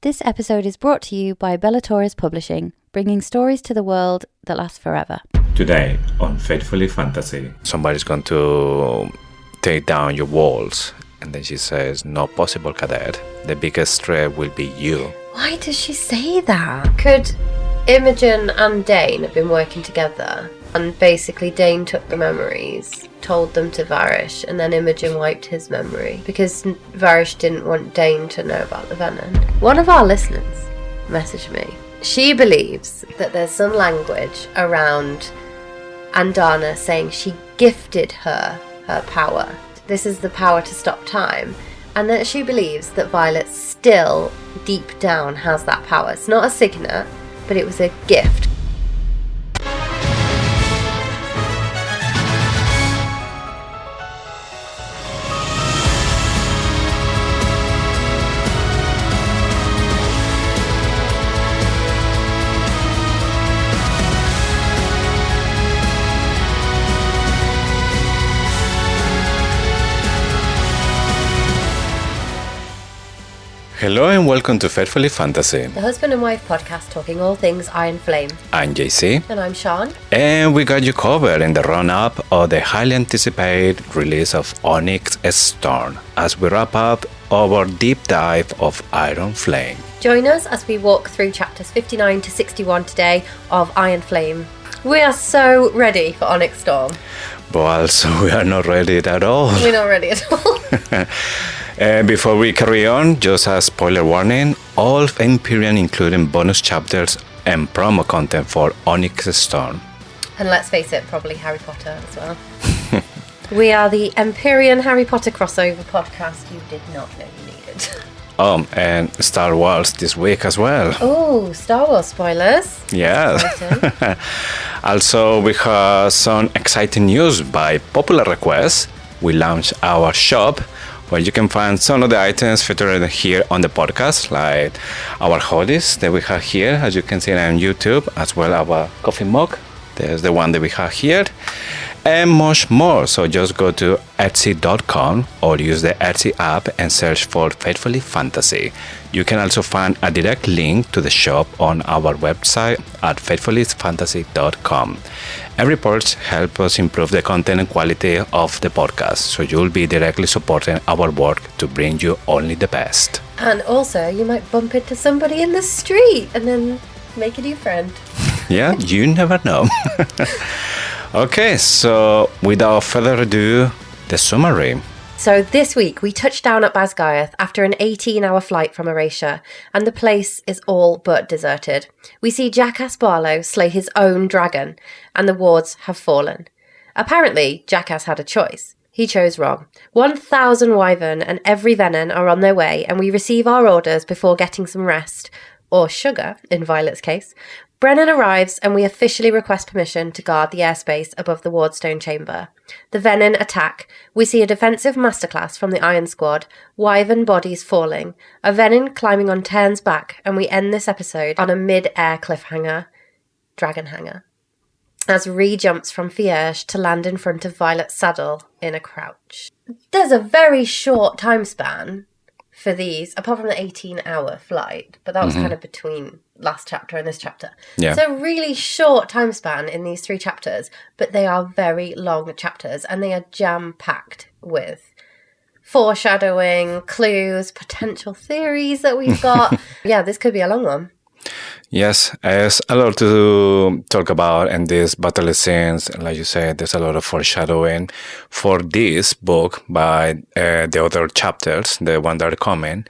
This episode is brought to you by Bellatoris Publishing, bringing stories to the world that last forever. Today on Faithfully Fantasy. Somebody's going to take down your walls. And then she says, "No possible, cadet. The biggest threat will be you." Why does she say that? Could Imogen and Dane have been working together? And basically Dane took the memories, told them to Varrish, and then Imogen wiped his memory because Varrish didn't want Dane to know about the Venin. One of our listeners messaged me. She believes that there's some language around Andarna saying she gifted her power. This is the power to stop time. And that she believes that Violet still, deep down, has that power. It's not a signet, but it was a gift. Hello and welcome to Faithfully Fantasy. The husband and wife podcast talking all things Iron Flame. I'm JC. And I'm Sean. And we got you covered in the run-up of the highly anticipated release of Onyx Storm as we wrap up our deep dive of Iron Flame. Join us as we walk through chapters 59 to 61 today of Iron Flame. We are so ready for Onyx Storm. But also we are not ready at all. We're not ready at all. Before we carry on, just a spoiler warning, all Empyrean including bonus chapters and promo content for Onyx Storm. And let's face it, probably Harry Potter as well. We are the Empyrean Harry Potter crossover podcast you did not know you needed. Oh, and Star Wars this week as well. Oh, Star Wars spoilers. Yes. Also, we have some exciting news by popular request. We launched our shop where you can find some of the items featured here on the podcast, like our hoodies that we have here, as you can see on YouTube, as well as our coffee mug. There's the one that we have here, and much more. So just go to Etsy.com or use the Etsy app and search for Faithfully Fantasy. You can also find a direct link to the shop on our website at faithfullyfantasy.com. And reports help us improve the content and quality of the podcast, so you'll be directly supporting our work to bring you only the best. And also, you might bump into somebody in the street and then make a new friend. Yeah, you never know. Okay, so without further ado, the summary. So this week we touched down at Basgirth after an 18-hour flight from Erasure, and the place is all but deserted. We see Jackass Barlow slay his own dragon, and the wards have fallen. Apparently, Jackass had a choice. He chose wrong. 1,000 Wyvern and every Venin are on their way, and we receive our orders before getting some rest, or sugar, in Violet's case. Brennan arrives and we officially request permission to guard the airspace above the wardstone chamber. The Venin attack. We see a defensive masterclass from the Iron Squad, Wyvern bodies falling, a Venin climbing on Tairn's back, and we end this episode on a mid-air cliffhanger, dragon hanger, as Ree jumps from Varrish to land in front of Violet's saddle in a crouch. There's a very short time span for these, apart from the 18-hour flight, but that was kind of between last chapter and this chapter. Yeah. So really short time span in these 3 chapters, but they are very long chapters, and they are jam-packed with foreshadowing, clues, potential theories that we've got. Yeah, this could be a long one. Yes, there's a lot to talk about in these battle scenes. Like you said, there's a lot of foreshadowing for this book by the other chapters, the one that are coming,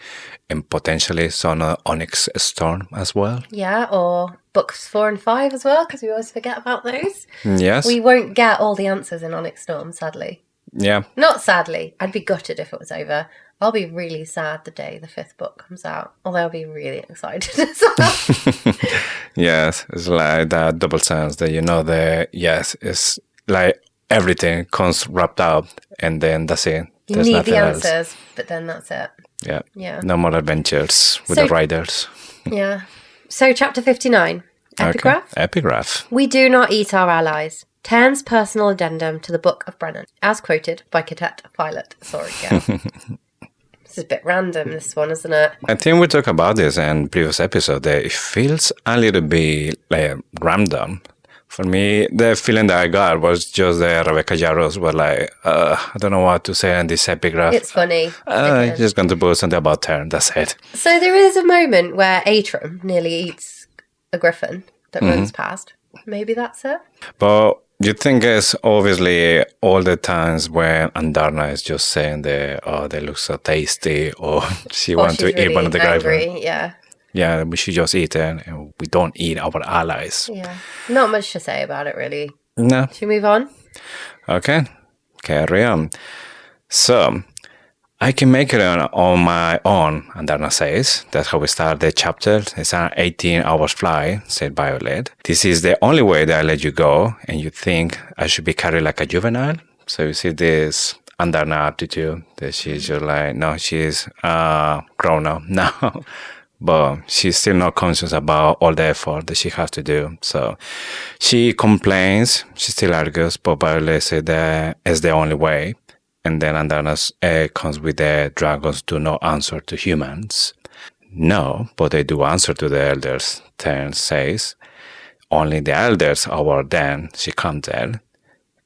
and potentially some Onyx Storm as well. Yeah, or books 4 and 5 as well, because we always forget about those. Yes. We won't get all the answers in Onyx Storm, sadly. Yeah. Not sadly. I'd be gutted if it was over. I'll be really sad the day the 5th book comes out. Although I'll be really excited as well. Yes, it's like that double sense that it's like everything comes wrapped up and then that's it. You There's need nothing the else. answers, but then that's it. Yeah. Yeah. No more adventures with the riders. Yeah. So chapter 59. Epigraph? Okay. Epigraph. We do not eat our allies. Tairn's personal addendum to the Book of Brennan, as quoted by Cadet Violet. Sorry, yeah. This is a bit random, this one, isn't it? I think we talked about this in previous episode, that it feels a little bit like random. For me, the feeling that I got was just that Rebecca Yarros was like, I don't know what to say in this epigraph. It's funny. Just going to put something about Tairn, that's it. So there is a moment where Atrum nearly eats a griffin that runs past. Maybe that's it. But you think it's obviously all the times when Andarna is just saying that, oh, they look so tasty, or she wants to eat one of the griffin. Yeah. Yeah, we should just eat it, and we don't eat our allies. Yeah. Not much to say about it, really. No. Should we move on? Okay, carry on. So, I can make it on my own, Andarna says. That's how we start the chapter. It's an 18-hour flight, said Violet. This is the only way that I let you go, and you think I should be carried like a juvenile? So you see this Andarna attitude, that she's just like, no, she's grown up now. But she's still not conscious about all the effort that she has to do. So she complains, she still argues, but Violet says that it's the only way. And then Andarna comes with the dragons do not answer to humans. No, but they do answer to the elders, Tairn says. Only the elders are then, she can't tell.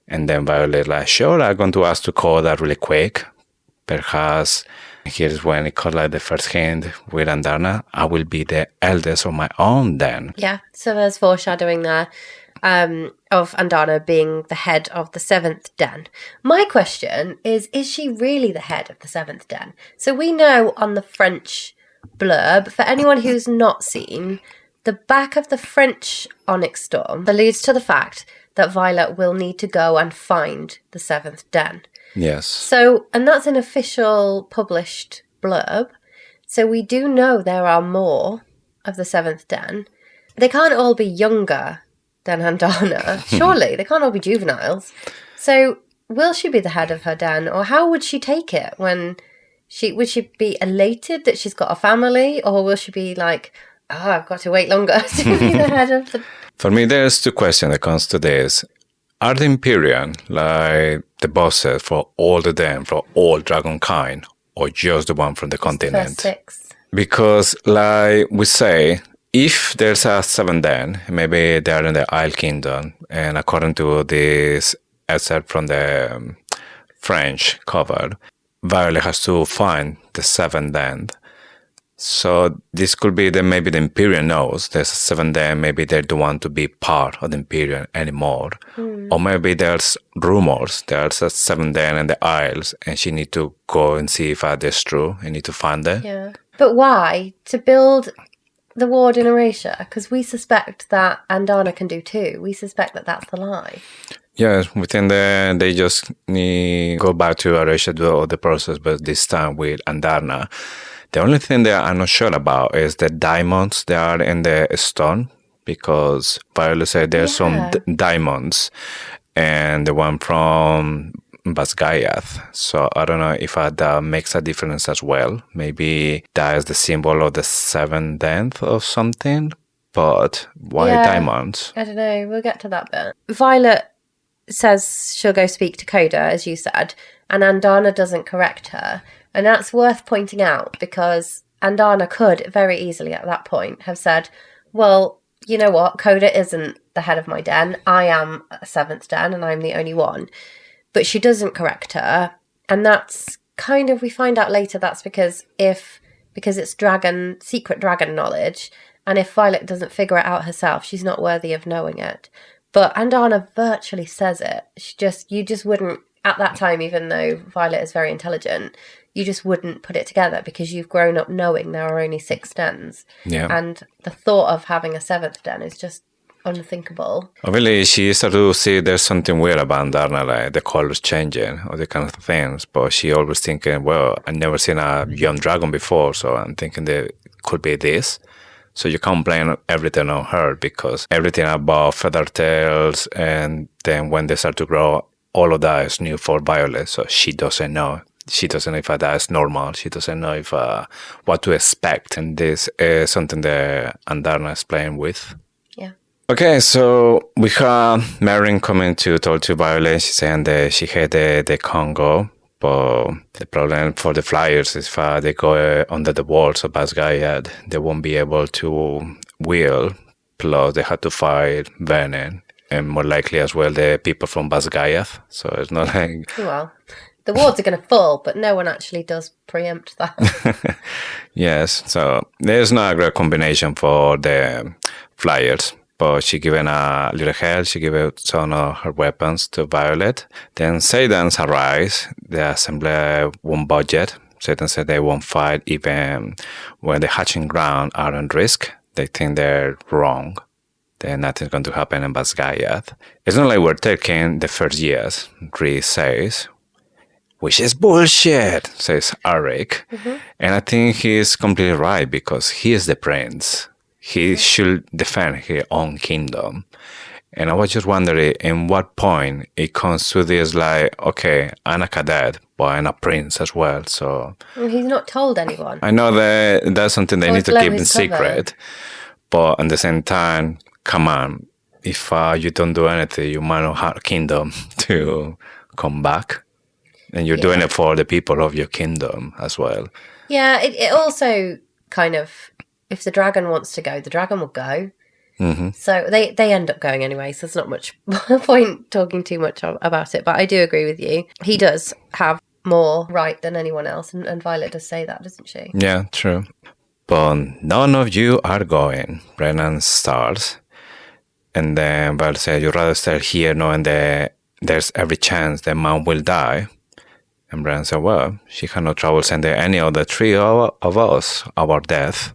And then Violet like, sure, I'm going to ask to call that really quick. Perhaps here's when it called like the first hint with Andarna. I will be the eldest of my own then. Yeah, so there's foreshadowing there of Andarna being the head of the 7th den. My question is she really the head of the 7th den? So we know on the French blurb, for anyone who's not seen, the back of the French Onyx Storm alludes to the fact that Violet will need to go and find the 7th den. Yes. So, and that's an official published blurb. So we do know there are more of the 7th den. They can't all be younger than Andarna. Surely, they can't all be juveniles. So will she be the head of her den? Or how would she take it when would she be elated that she's got a family? Or will she be like, oh, I've got to wait longer to be the head of the... For me, there's two questions that comes to this. Are the Empyrean like the bosses for all the den, for all dragon kind, or just the one from the continent? First 6. Because, like we say, if there's a 7th den, maybe they're in the Isle Kingdom, and according to this excerpt from the French cover, Violet has to find the 7th den. So this could be that maybe the Empyrean knows there's a 7th den, maybe they don't want to be part of the Empyrean anymore. Or maybe there's rumors there's a 7th den in the Isles and she need to go and see if that's true and need to find it. Yeah. But why? To build the ward in Erasure? Because we suspect that Andarna can do too. We suspect that that's the lie. Yes, within they just need go back to Varrish to do all the process, but this time with Andarna. The only thing that I'm not sure about is the diamonds that are in the stone, because Violet said there's some diamonds, and the one from Basgayath. So I don't know if that makes a difference as well. Maybe that is the symbol of the 7th den or something, but why diamonds? I don't know. We'll get to that bit. Violet says she'll go speak to Coda, as you said, and Andarna doesn't correct her. And that's worth pointing out because Andarna could very easily at that point have said, well, you know what, Coda isn't the head of my den. I am a 7th den and I'm the only one. But she doesn't correct her. And that's kind of, we find out later that's because it's secret dragon knowledge. And if Violet doesn't figure it out herself, she's not worthy of knowing it. But Andarna virtually says it. You just wouldn't, at that time, even though Violet is very intelligent, you just wouldn't put it together because you've grown up knowing there are only 6 dens. Yeah. And the thought of having a 7th den is just unthinkable. Really, she started to see there's something weird about Andarna, like the colors changing or the kind of things. But she always thinking, well, I've never seen a young dragon before, so I'm thinking that it could be this. So you can't blame everything on her because everything about feather tails, and then when they start to grow, all of that is new for Violet. So she doesn't know. She doesn't know if that is normal. She doesn't know if what to expect. And this is something that Andarna is playing with. Yeah. Okay, so we have Marin coming to talk to Violet. She's saying that she had the Congo, But the problem for the Flyers is if they go under the walls of Basgayad, they won't be able to wheel. Plus, they had to fight Venin, and more likely as well the people from Basgayad. So it's not like... Well, the wards are going to fall, but no one actually does preempt that. Yes, so there's not a great combination for the Flyers. But she given a little help. She gave out some of her weapons to Violet. Then Xaden's arrives. The assembly won't budget. Xaden said they won't fight even when the hatching ground are on risk. They think they're wrong. Then nothing's going to happen in Basgayad. It's not like we're taking the first years, Rhys says. Which is bullshit, says Arik. Mm-hmm. And I think he's completely right because he is the prince. He should defend his own kingdom. And I was just wondering in what point it comes to this like, okay, I'm a cadet, but I'm a prince as well. So he's not told anyone. I know that that's something they need to keep in secret. But at the same time, come on, if you don't do anything, you might not have a kingdom to come back. And you're doing it for the people of your kingdom as well. Yeah, it also kind of... If the dragon wants to go, the dragon will go. Mm-hmm. So they end up going anyway, so there's not much point talking too much about it. But I do agree with you. He does have more right than anyone else, and Violet does say that, doesn't she? Yeah, true. But none of you are going, Brennan starts. And then Violet says, you'd rather stay here knowing that there's every chance that Mom will die. And Brennan said, well, she had no trouble sending any of the three of us our death.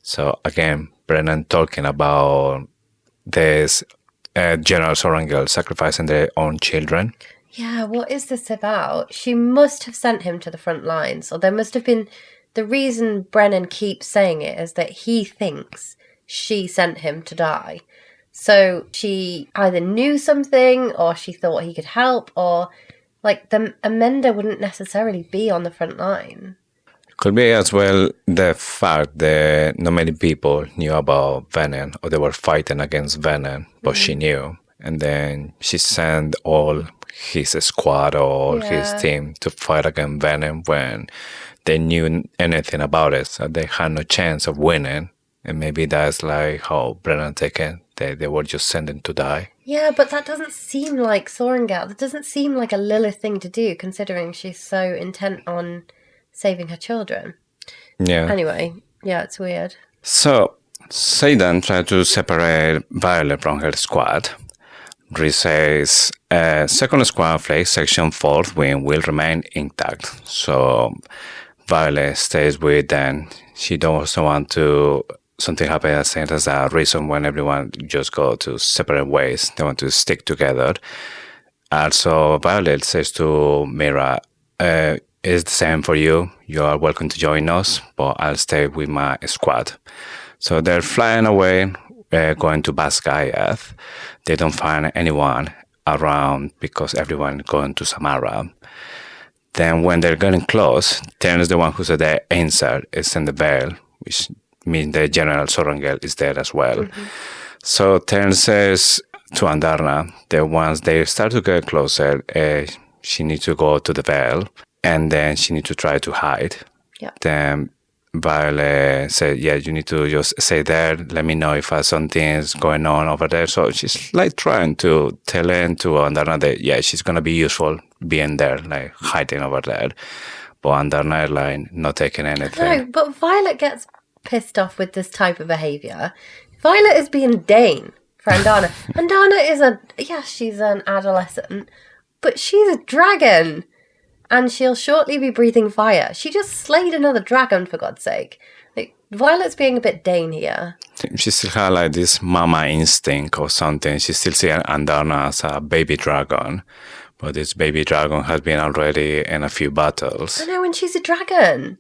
So again, Brennan talking about this General Sorangel sacrificing their own children. Yeah, what is this about? She must have sent him to the front lines, or there must have been... The reason Brennan keeps saying it is that he thinks she sent him to die. So she either knew something, or she thought he could help, or... Like, the Amenda wouldn't necessarily be on the front line. Could be as well the fact that not many people knew about Venin, or they were fighting against Venin, but she knew. And then she sent all his squad or his team to fight against Venin when they knew anything about it. So they had no chance of winning. And maybe that's like how Brennan taken. They were just sending to die. Yeah, but that doesn't seem like Sorangel. That doesn't seem like a Lilith thing to do, considering she's so intent on saving her children. Yeah. Anyway, yeah, it's weird. So, Xaden tried to separate Violet from her squad. Rhys says, second squad flag section 4th wing will remain intact. So, Violet stays with them. She doesn't want to... Something happen at the same as a reason when everyone just go to separate ways. They want to stick together. Also, Violet says to Mira, it's the same for you. You are welcome to join us, but I'll stay with my squad. So they're flying away, going to Basgayad. They don't find anyone around because everyone going to Samara. Then when they're getting close, Tairn is the one who said the answer is in the veil, which means the General Sorangel is there as well. Mm-hmm. So Tairn says to Andarna that once they start to get closer, she needs to go to the veil, and then she needs to try to hide. Yep. Then Violet said, yeah, you need to just stay there. Let me know if something's going on over there. So she's like trying to tell him to Andarna that, yeah, she's going to be useful being there, like hiding over there. But Andarna is like not taking anything. No, but Violet gets pissed off with this type of behaviour. Violet is being Dane for Andarna. Andarna is she's an adolescent, but she's a dragon. And she'll shortly be breathing fire. She just slayed another dragon, for God's sake. Like, Violet's being a bit Dane here. She still had like this mama instinct or something. She still sees Andarna as a baby dragon. But this baby dragon has been already in a few battles. I know, and she's a dragon.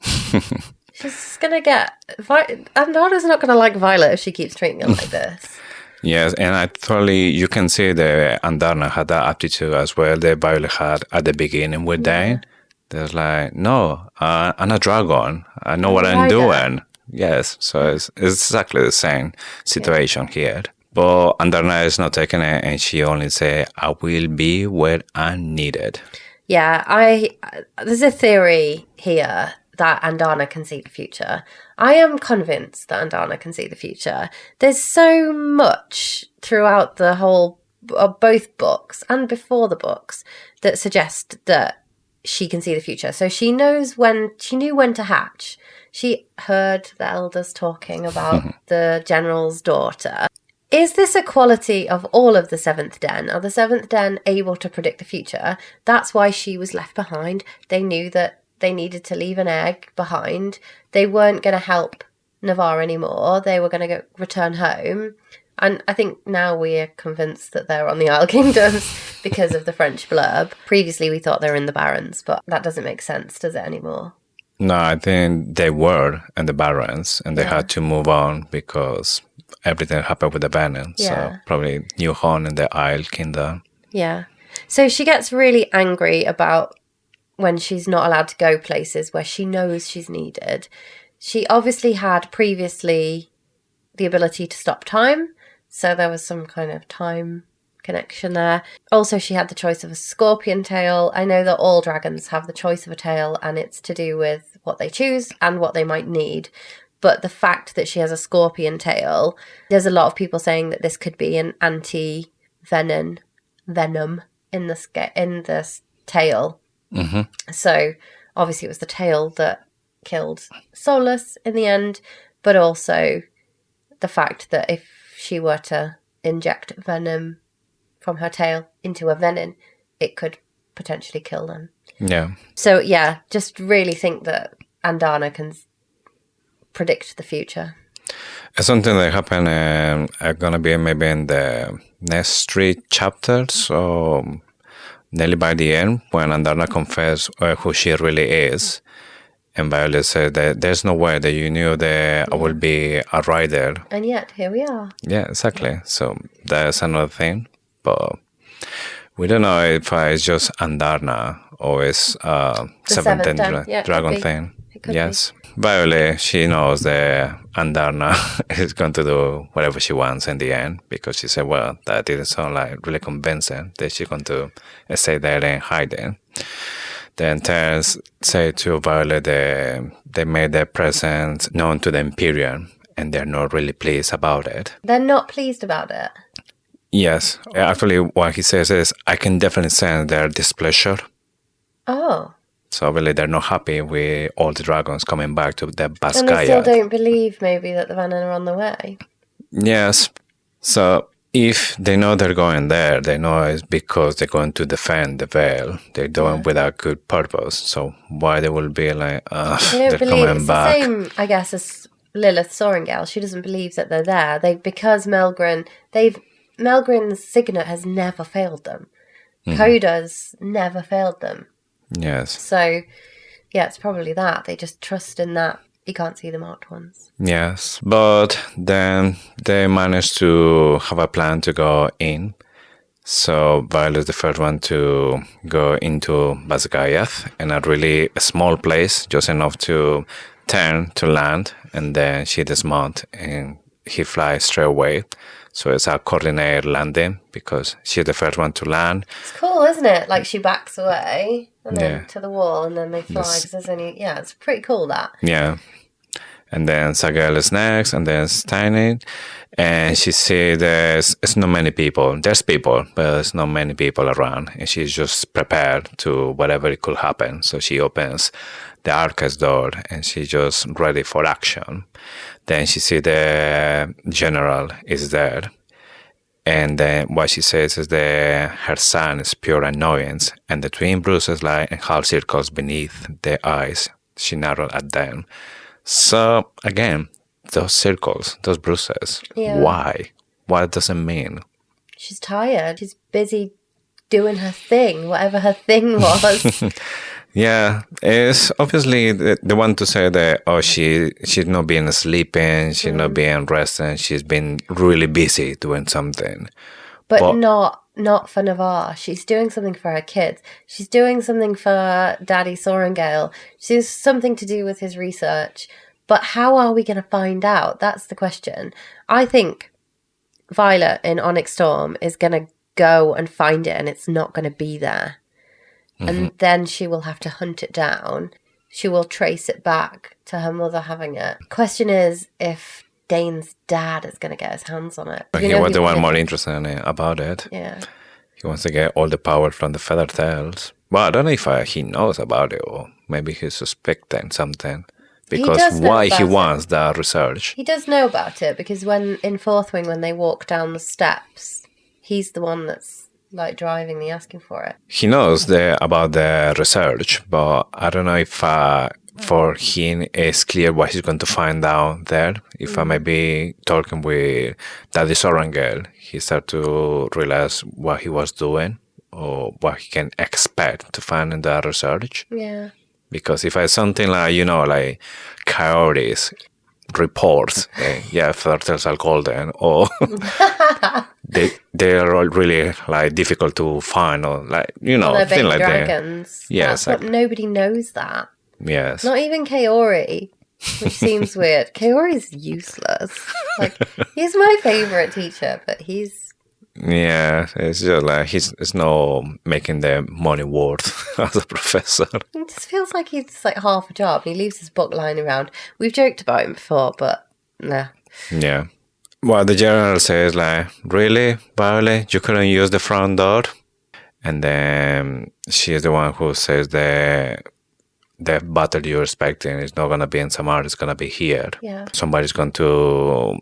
She's going to get... Andarna's not going to like Violet if she keeps treating her like this. Yes, and actually you can see that Andarna had that attitude as well that Violet had at the beginning with Dane. There's like, no, I'm a dragon. I know what I'm doing. Yes, so it's exactly the same situation here. But Andarna is not taking it, and she only say, I will be where I'm needed. Yeah, there's a theory here that Andarna can see the future. I am convinced that Andarna can see the future. There's so much throughout the whole of both books and before the books that suggest that she can see the future. So she knew when to hatch. She heard the elders talking about the general's daughter. Is this a quality of all of the Seventh Den? Are the Seventh Den able to predict the future? That's why she was left behind. They knew that they needed to leave an egg behind. They weren't going to help Navarre anymore. They were going to return home. And I think now we are convinced that they're on the Isle Kingdoms because of the French blurb. Previously we thought they were in the Barrens, but that doesn't make sense, does it, anymore? No, I think they were in the Barrens and they had to move on because everything happened with the Venin. So probably New Home in the Isle Kingdom. Yeah. So she gets really angry about when she's not allowed to go places where she knows she's needed. She obviously had previously the ability to stop time. So there was some kind of time connection there. Also, she had the choice of a scorpion tail. I know that all dragons have the choice of a tail, and it's to do with what they choose and what they might need. But the fact that she has a scorpion tail, there's a lot of people saying that this could be an anti-venom in the tail. Mm-hmm. So obviously it was the tail that killed Solus in the end, but also the fact that if she were to inject venom from her tail into a venin, it could potentially kill them. Yeah. So, yeah, just really think that Andarna can predict the future. It's something that happened are going to be maybe in the next 3 chapters, or nearly by the end, when Andarna confesses who she really is. And Violet said that there's no way that you knew that I will be a rider. And yet, here we are. Yeah, exactly. So that's another thing. But we don't know if it's just Andarna or it's Seventh Dragon thing. Yes. Be. Violet, she knows that Andarna is going to do whatever she wants in the end, because she said, well, that didn't sound like really convincing that she's going to stay there and hide it. Then Tairn say to Violet that they made their presence known to the Empyrean and they're not really pleased about it. They're not pleased about it? Yes. Actually, what he says is, I can definitely sense their displeasure. Oh. So really they're not happy with all the dragons coming back to the Basgaya. And they still don't believe maybe that the Venin are on the way? Yes. So if they know they're going there, they know it's because they're going to defend the Veil. They're doing it with a good purpose. So why they will be like, they're coming back? It's the same, I guess, as Lilith Soaringale. She doesn't believe that they're there. Because Melgrin's signet has never failed them. Coda's never failed them. Yes. So, yeah, it's probably that. They just trust in that. You can't see the marked ones. Yes, but then they managed to have a plan to go in. So Violet's the first one to go into Basgayath in a really small place, just enough to turn to land, and then she dismounts and he flies straight away. So it's a coordinated landing because she's the first one to land. It's cool, isn't it? Like she backs away and then to the wall and then they fly. It's pretty cool that. Yeah. And then Sagael is next, and then Steinit. And she sees there's not many people. There's people, but there's not many people around. And she's just prepared to whatever it could happen. So she opens the arcade door and she's just ready for action. Then she sees the general is there. And then what she says is that her son is pure annoyance. And the twin bruises lie in half circles beneath the eyes. She narrowed at them. So, again, those circles, those bruises, why? What does it mean? She's tired. She's busy doing her thing, whatever her thing was. Yeah, it's obviously the one to say that, she's not been sleeping, she's not being resting, she's been really busy doing something. But not for Navarre. She's doing something for her kids. She's doing something for Daddy Sorengale. She's something to do with his research. But how are we going to find out? That's the question. I think Violet in Onyx Storm is going to go and find it and it's not going to be there. and then she will have to hunt it down. She will trace it back to her mother having it. Question is if Dane's dad is going to get his hands on it. He was the one more interested about it. Yeah. He wants to get all the power from the feather tails. Well, I don't know if he knows about it, or maybe he's suspecting something. Because why he wants the research. He does know about it, because when in Fourth Wing, when they walk down the steps, he's the one that's like driving the asking for it. He knows about the research, but I don't know if for him it's clear what he's going to find out there. If I may be talking with Daddy Sorangel, he start to realize what he was doing or what he can expect to find in the research. Yeah. Because if it's something like, like coyotes reports, turtles are golden, or they are all really like difficult to find, or like thing like dragons. that. Yes, but nobody knows that. Yes, not even Kaori, which seems weird. Kaori's useless. Like, he's my favorite teacher, but he's. Yeah, it's just like he's not making the money worth as a professor. It just feels like he's like half a job. He leaves his book lying around. We've joked about him before, but nah. Yeah. Well, the general says like, really, Violet, you couldn't use the front door? And then she is the one who says the battle you're expecting is not going to be in Samar, it's going to be here. Yeah. Somebody's going to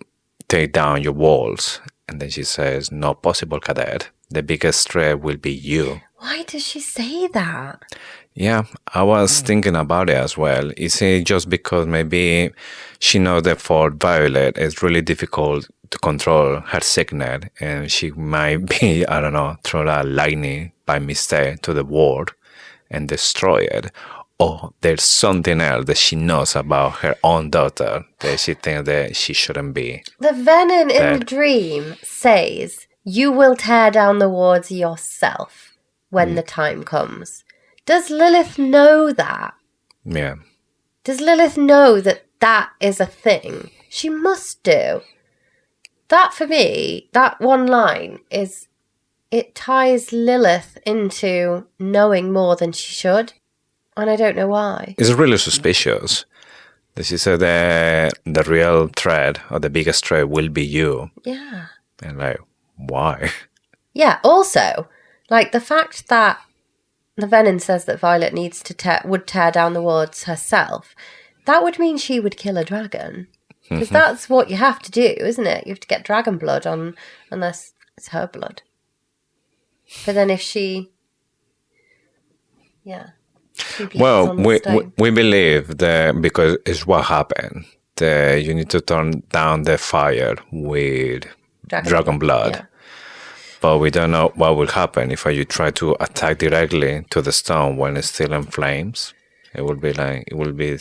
take down your walls. And then she says, not possible, Cadet. The biggest threat will be you. Why does she say that? Yeah, I was thinking about it as well. Is it just because maybe she knows that for Violet it's really difficult to control her sickness, and she might be, I don't know, throw that lightning by mistake to the ward and destroy it? Or there's something else that she knows about her own daughter that she thinks that she shouldn't be. The Venin in the dream says, you will tear down the wards yourself when the time comes. Does Lilith know that? Yeah. Does Lilith know that that is a thing? She must do. That, for me, that one line it ties Lilith into knowing more than she should. And I don't know why. It's really suspicious. She said that the real threat or the biggest threat will be you. Yeah. And like, why? Yeah, also, like the fact that the Venin says that Violet needs to would tear down the wards herself, that would mean she would kill a dragon. Because that's what you have to do, isn't it? You have to get dragon blood on, unless it's her blood. But then if she... Yeah. Well, we believe that because it's what happened, that you need to turn down the fire with dragon blood. Yeah. But we don't know what will happen if you try to attack directly to the stone when it's still in flames. It will be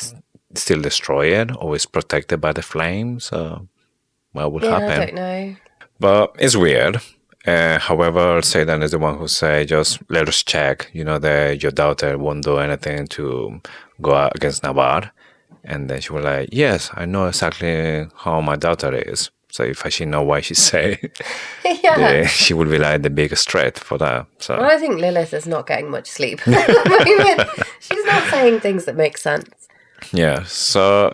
still destroyed, or it's protected by the flames. What will happen? I don't know. But it's weird. However, Xaden is the one who say, just let us check, that your daughter won't do anything to go against Navarre. And then she was like, yes, I know exactly how my daughter is. So if she know why she say, she will be like the biggest threat for that. So well, I think Lilith is not getting much sleep. She's not saying things that make sense. Yeah, so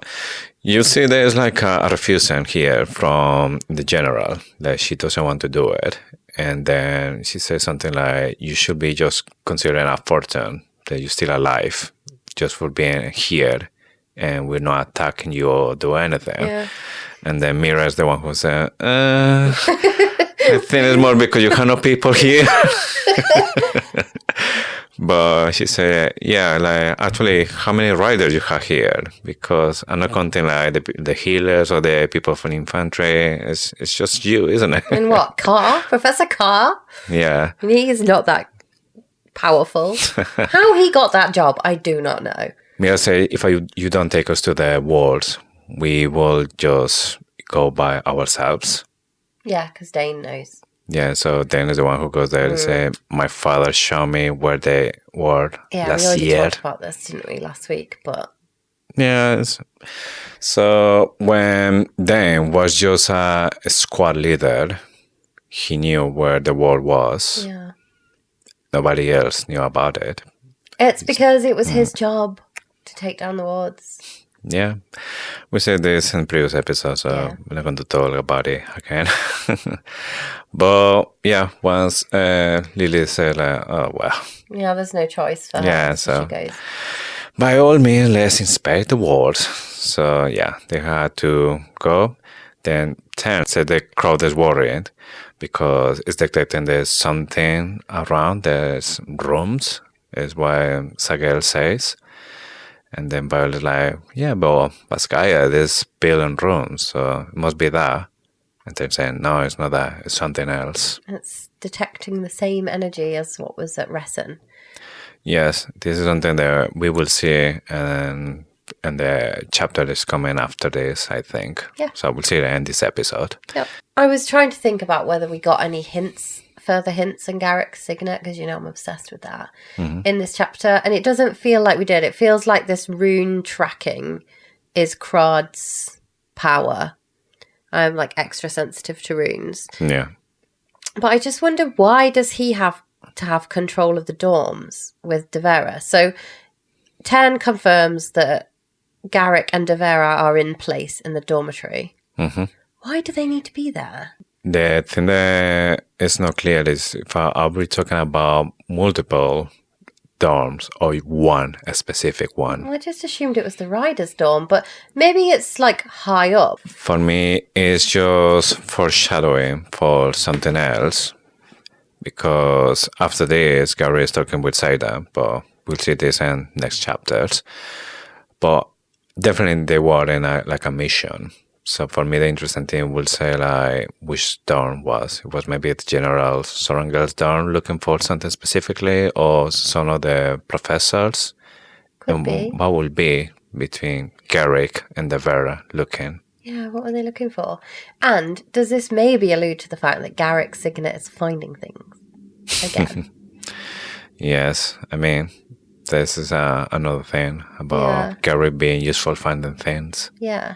you see there's like a refusal here from the general that she doesn't want to do it. And then she says something like, you should be just considering a fortune that you're still alive just for being here and we're not attacking you or do anything. Yeah. And then Mira is the one who said, I think it's more because you have no people here. But she said, yeah, like, actually, how many riders you have here? Because I'm not counting like the healers or the people from infantry. It's just you, isn't it? And what, Carr? Professor Carr? Yeah. He's not that powerful. How he got that job, I do not know. Mira said, if you don't take us to the walls, we will just go by ourselves. Yeah, because Dane knows. Yeah, so Dane is the one who goes there and say, my father showed me where they were last year. Yeah, we already talked about this, didn't we, last week, but... Yes. So when Dane was just a squad leader, he knew where the wall was. Yeah. Nobody else knew about it. It's because it was his job to take down the wards. Yeah, we said this in previous episodes, so Yeah. we're not going to talk about it again. But yeah, once Lily said, oh, well, Yeah, there's no choice for her. Yeah, so so- she goes. by all means, let's inspect the walls. So yeah, they had to go. Then Tairn said the crowd is worried because it's detecting there's something around. There's rooms, is what Sagel says. And then Violet's like, yeah, but Baskaya, there's building rooms, so it must be that. And they're saying, no, it's not that, it's something else. It's detecting the same energy as what was at Ressen. Yes, this is something that we will see, and the chapter is coming after this, I think. Yeah. So we'll see it in this episode. Yep. I was trying to think about whether we got any further hints in Garrick's signet, because I'm obsessed with that in this chapter, and it doesn't feel like we did. It feels like this rune tracking is Crod's power. I'm like extra sensitive to runes, Yeah. but I just wonder, why does he have to have control of the dorms with Devera? So Tairn confirms that Garrick and Devera are in place in the dormitory. Mm-hmm. Why do they need to be there? The thing that is not clear is if are we talking about multiple dorms or one, a specific one. Well, I just assumed it was the Rider's dorm, but maybe it's like high up. For me, it's just foreshadowing for something else. Because after this, Gary is talking with Xaden, but we'll see this in next chapters. But definitely they were in a mission. So for me, the interesting thing will say like which dorm was. It was maybe the General Sorangel's dorm looking for something specifically, or some of the professors. Could be. What will be between Garrick and Devera looking? Yeah, what were they looking for? And does this maybe allude to the fact that Garrick's signet is finding things again? Yes, I mean, this is another thing about Yeah. Garrick being useful finding things. Yeah,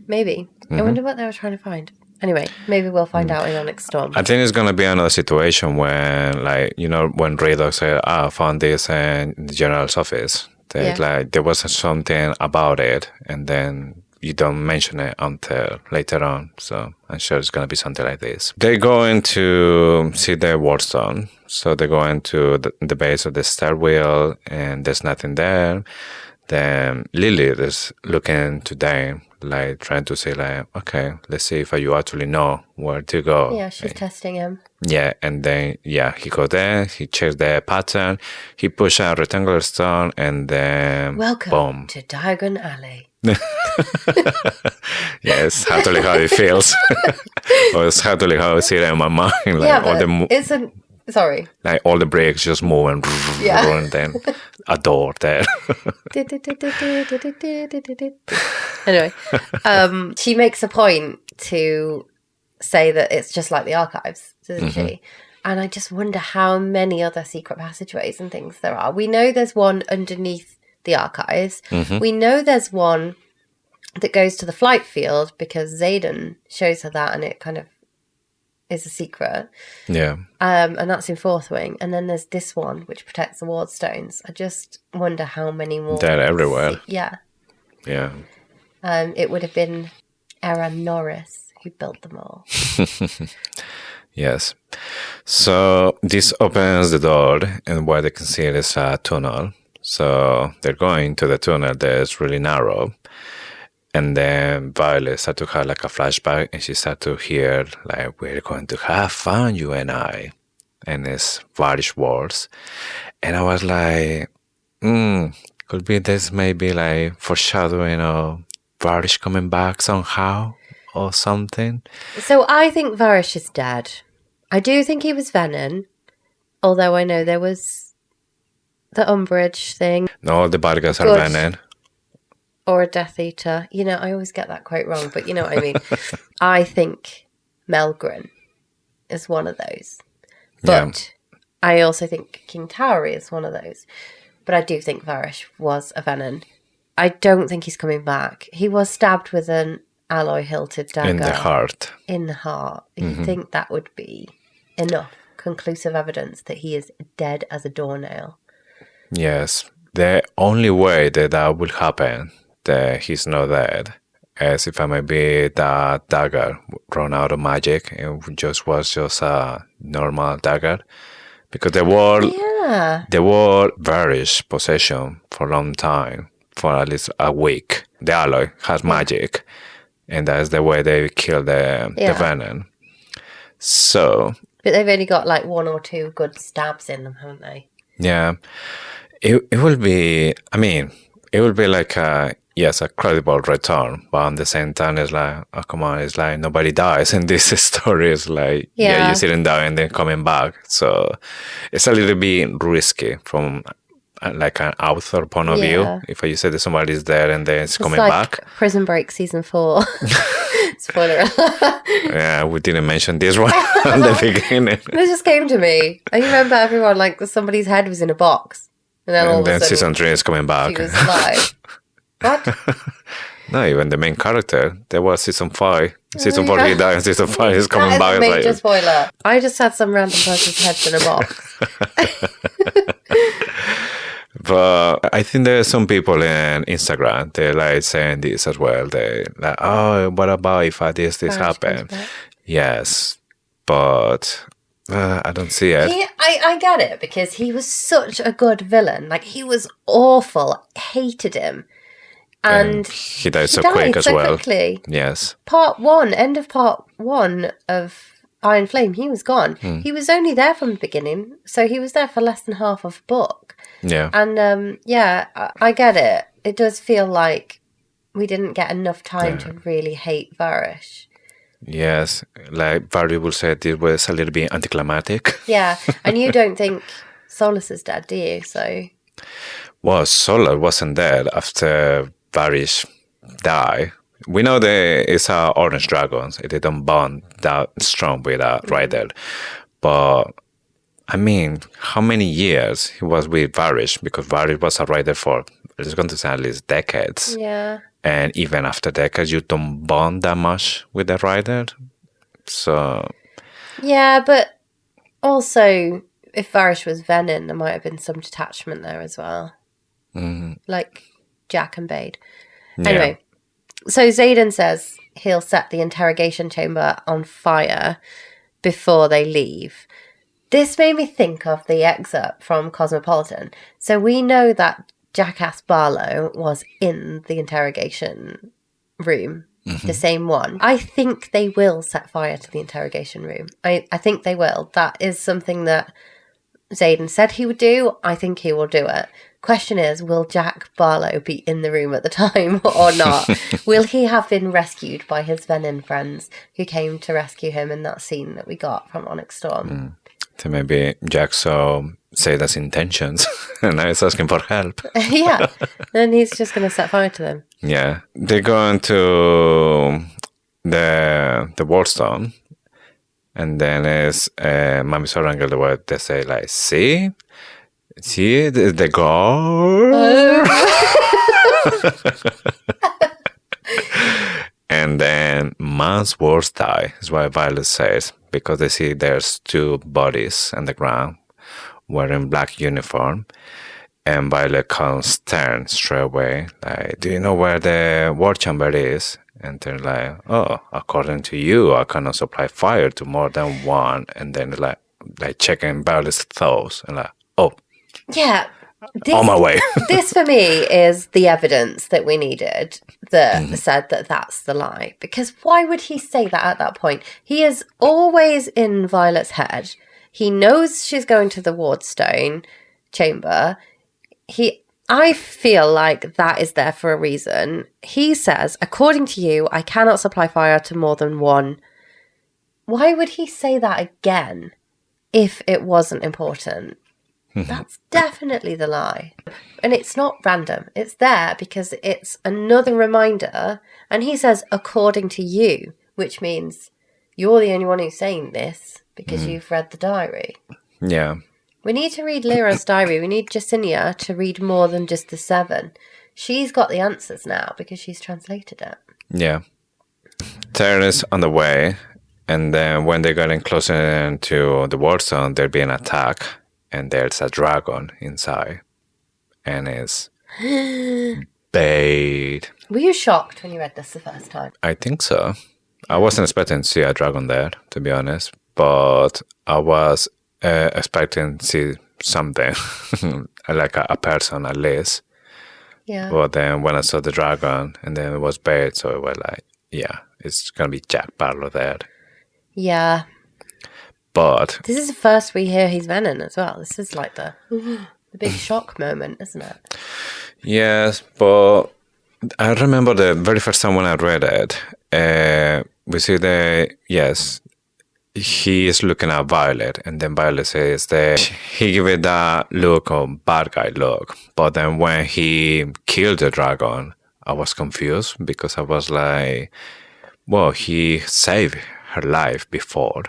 maybe. I wonder what they were trying to find. Anyway, maybe we'll find out in Onyx Storm. I think it's going to be another situation when, like, when Radok said, I found this in the general's office. That, Yeah. like, there was something about it, and then you don't mention it until later on. So I'm sure it's going to be something like this. They're going to see the wardstone. So they're going to the base of the star wheel, and there's nothing there. Then Lilith is looking to them, like trying to say, like, okay, let's see if you actually know where to go. Yeah, she's testing him. Yeah, and then, he goes there, he checks the pattern, he pushes a rectangular stone, and then Welcome boom. to Diagon Alley. Yes, totally how it feels. Or it's totally how I see it in my mind. Like, yeah, all but the it's a... Sorry. like all the bricks just move and, Yeah. and then a door there. Anyway, she makes a point to say that it's just like the archives, doesn't she? And I just wonder how many other secret passageways and things there are. We know there's one underneath the archives. We know there's one that goes to the flight field because Xaden shows her that, and it kind of is a secret. Yeah. And that's in Fourth Wing. And then there's this one, which protects the wardstones. I just wonder how many more. They're everywhere. Yeah. Yeah. It would have been Aaron Norris who built them all. Yes. So this opens the door, and what they can see is a tunnel. So they're going to the tunnel that's really narrow. And then Violet started to have like a flashback, and she started to hear like, we're going to have fun, you and I. And it's Varrish words. And I was like, could be this maybe like foreshadowing of Varrish coming back somehow or something. So I think Varrish is dead. I do think he was Venin, although I know there was the Umbrage thing. No, the bad guys are Good. Venin. Or a Death Eater. I always get that quite wrong, but you know what I mean. I think Melgren is one of those. But I also think King Towery is one of those. But I do think Varrish was a Venin. I don't think he's coming back. He was stabbed with an alloy-hilted dagger. In the heart. In the heart. You think that would be enough conclusive evidence that he is dead as a doornail. Yes. The only way that will happen that he's not dead is if I maybe that dagger run out of magic and was just a normal dagger. Because the world Varrish possession for a long time, for at least a week. The alloy has magic, and that's the way they kill the venom. So, but they've only got like 1 or 2 good stabs in them, haven't they? Yeah, it will be. I mean, it will be like a credible return, but at the same time, it's like, oh come on, it's like nobody dies in this story. It's like you sitting down and then coming back, so it's a little bit risky from like an author point of view. If you say that somebody's there and then it's coming like back. Prison Break season 4. Spoiler alert. Yeah, we didn't mention this one at the beginning. This just came to me. I remember everyone like somebody's head was in a box, and then all of a sudden season 3 is coming back. He was alive. What? No, even the main character. There was season 5. Season 4 he died, and season 5 is coming back. That is a major spoiler. I just had some random person's heads in a box. But I think there are some people in Instagram, they're like saying this as well. They're like, oh, what about if this happened? Yes, but I don't see it. I get it, because he was such a good villain. Like, he was awful. Hated him. And he died so quick as well. Quickly. Yes. End of part 1 of Iron Flame, he was gone. He was only there from the beginning, so he was there for less than half of the book. Yeah. And I get it. It does feel like we didn't get enough time to really hate Varrish. Yes, like Varrish will say this was a little bit anticlimactic. Yeah, and you don't think Solus is dead, do you? So, well, Solus wasn't dead after Varrish died. We know there is a orange dragons. It didn't bond that strong with a rider. But, I mean, how many years he was with Varrish? Because Varrish was a rider for, it's going to say at least decades. Yeah. And even after decades, you don't bond that much with the rider. So... Yeah, but also, if Varrish was Venin, there might have been some detachment there as well. Mm-hmm. Like Jack and Bade. Anyway, so Xaden says he'll set the interrogation chamber on fire before they leave. This made me think of the excerpt from Cosmopolitan. So we know that Jackass Barlow was in the interrogation room, the same one. I think they will set fire to the interrogation room. I think they will. That is something that Xaden said he would do. I think he will do it. Question is, will Jack Barlow be in the room at the time or not? Will he have been rescued by his Venin friends who came to rescue him in that scene that we got from Onyx Storm? So maybe Jack saw Xaden's intentions and now he's asking for help. Yeah, and he's just going to set fire to them. Yeah, they go into the wardstone, and then it's Mami Sorangel the word they say like, see the guard. And then man's words die is what Violet says, because they see there's 2 bodies on the ground wearing black uniform, and Violet calls Tairn straight away, like, do you know where the war chamber is? And they're like, oh, according to you, I cannot supply fire to more than one. And then like checking Violet's thoughts and like, oh, yeah, on my way. This for me is the evidence that we needed that said that that's the lie. Because why would he say that at that point? He is always in Violet's head. He knows she's going to the wardstone chamber. I feel like that is there for a reason. He says, according to you, I cannot supply fire to more than one. Why would he say that again if it wasn't important? That's definitely the lie. And it's not random. It's there because it's another reminder. And he says, according to you, which means you're the only one who's saying this because you've read the diary. Yeah. We need to read Lyra's diary. We need Jacinia to read more than just the 7. She's got the answers now because she's translated it. Yeah. Tairn is on the way. And then when they're getting closer to the wardstone, they're being attacked. And there's a dragon inside. and it's bait. Were you shocked when you read this the first time? I think so. I wasn't expecting to see a dragon there, to be honest, but I was expecting to see something like a person at least. Yeah. But then when I saw the dragon and then it was bait, so it was like, yeah, it's gonna be Jack Barlow there. Yeah. But This is the first we hear he's Venin as well. This is like the big shock moment, isn't it? yes, but I remember the very first time when I read it, we see he is looking at Violet, and then Violet says that he gave it that look of bad guy look. But then when he killed the dragon, I was confused because I was like, well, he saved her life before.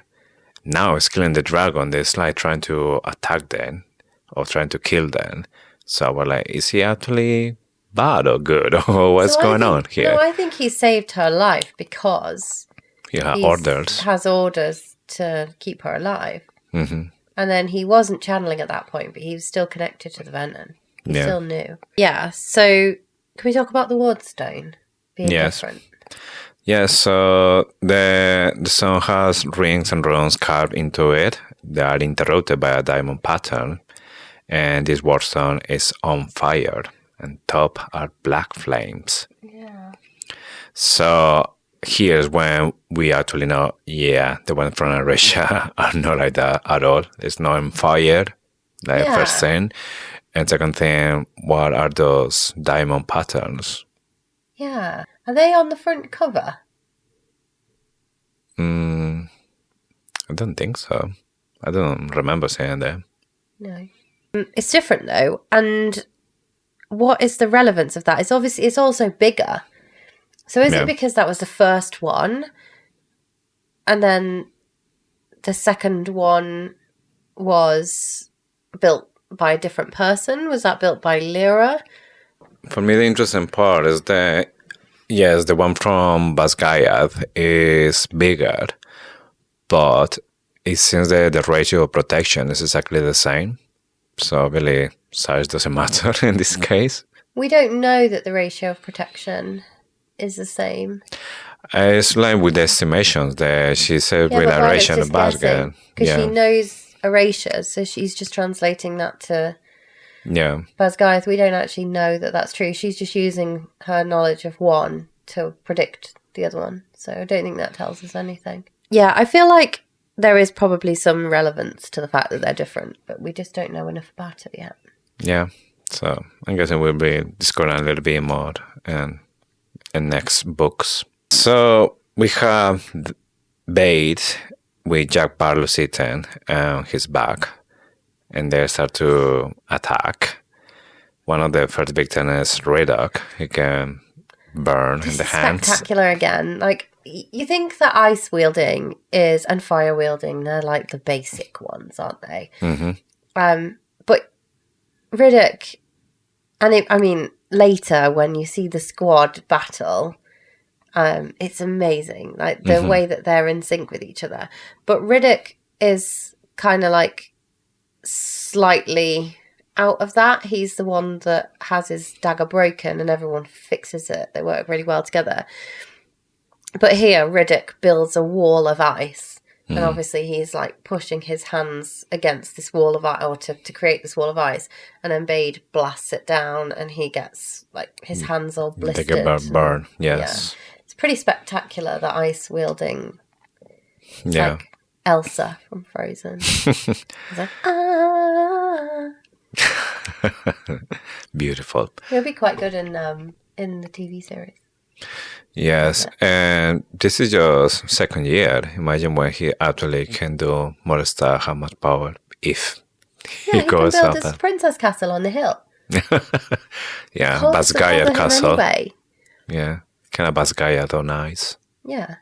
Now he's killing the dragon. There's like trying to attack them or trying to kill them. So I was like, is he actually bad or good or what's going on here? No, I think he saved her life because He had he orders. has orders to keep her alive. Mm-hmm. And then he wasn't channeling at that point, but he was still connected to the Venin. He Yeah. still knew. Yeah, so can we talk about the wardstone being Yes. different? Yeah, so the stone has rings and runes carved into it. They are interrupted by a diamond pattern. And this wardstone is on fire. And top are black flames. Yeah. So here's when we actually know, yeah, the one from Russia are not like that at all. It's not on fire, like Yeah. first thing. And second thing, what are those diamond patterns? Yeah. Are they on the front cover? I don't think so. I don't remember seeing them. No. It's different though. And what is the relevance of that? It's obviously, it's also bigger. So is Yeah. it because that was the first one? And then the second one was built by a different person? Was that built by Lyra? For me, the interesting part is that, yes, the one from Basgayad is bigger, but it seems that the ratio of protection is exactly the same. So really, size doesn't matter in this case. We don't know that the ratio of protection is the same. It's like with the estimations that she said with Erasure and Basgayad. Because Yeah, she knows Erasure, so she's just translating that to yeah, Basgayeth. We don't actually know that that's true. She's just using her knowledge of one to predict the other one. So I don't think that tells us anything. Yeah, I feel like there is probably some relevance to the fact that they're different, but we just don't know enough about it yet. yeah. So I guess we'll be discovering a little bit more in next books. So we have Bait with Jack Barlow sitting on his back, and they start to attack. One of the first victims is Riddock. He can burn in the hands. Spectacular again. Like, you think that ice wielding and fire wielding, they're like the basic ones, aren't they? Mm-hmm. But Riddock, and later when you see the squad battle, it's amazing, like the way that they're in sync with each other. But Riddock is kind of like slightly out of that. He's the one that has his dagger broken and everyone fixes it. They work really well together. But here, Riddock builds a wall of ice. And obviously he's like pushing his hands against this wall of ice, or to create this wall of ice. And then Bade blasts it down and he gets like his hands all blistered. They get burn, yes. Yeah. It's pretty spectacular, the ice wielding. It's Yeah. like Elsa from Frozen. It's like, ah. Beautiful. It'll be quite good in the TV series. Yes, and this is just second year. Imagine when he actually can do more stuff, how much power, if Yeah, he he goes can build up. this princess castle on the hill. Yeah, Holds the Basgayad hill Castle. Anyway. Yeah, kind of Basgayad on ice. Yeah.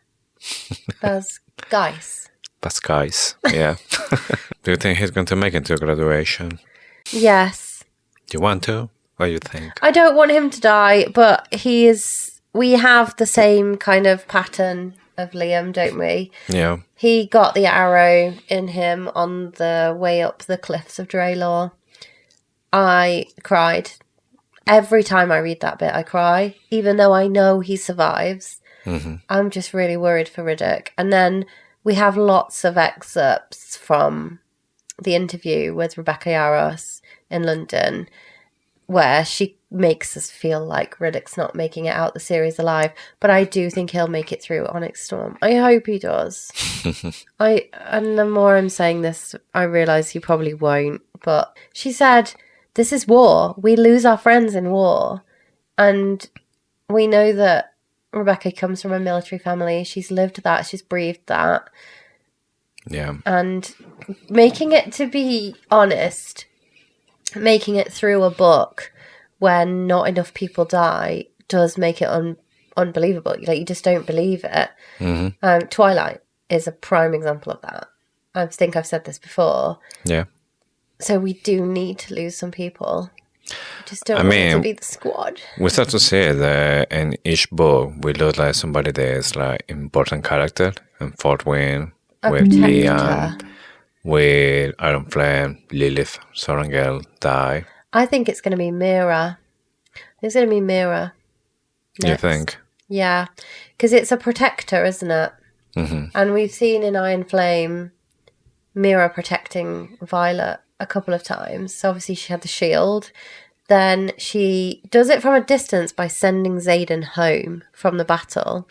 Baz Geis. Basgay's, yeah. Do you think he's going to make it to graduation? Yes. Do you want to? What do you think? I don't want him to die, but we have the same kind of pattern of Liam, don't we? Yeah. He got the arrow in him on the way up the cliffs of Draylor. I cried Every time I read that bit, I cry, even though I know he survives. I'm just really worried for Riddick. And then we have lots of excerpts from the interview with Rebecca Yarros in London, where she makes us feel like Riddick's not making it out the series alive. But I do think he'll make it through Onyx Storm. I hope he does. And the more I'm saying this, I realise he probably won't. But she said, this is war. We lose our friends in war. And we know that Rebecca comes from a military family. She's lived that. She's breathed that. Yeah. And making it, to be honest, making it through a book when not enough people die does make it unbelievable. Like, you just don't believe it. Twilight is a prime example of that. I think I've said this before. Yeah. So we do need to lose some people. Just don't want it to be the squad. We start to see that in each book we look like somebody that is like important character. And Fort Wayne, with Leon, with Iron Flame, Lilith, Sorangel die. I think it's going to be Mira. It's going to be Mira. You think? Yeah, because it's a protector, isn't it? And we've seen in Iron Flame Mira protecting Violet a couple of times. So obviously she had the shield. Then she does it from a distance by sending Xaden home from the battle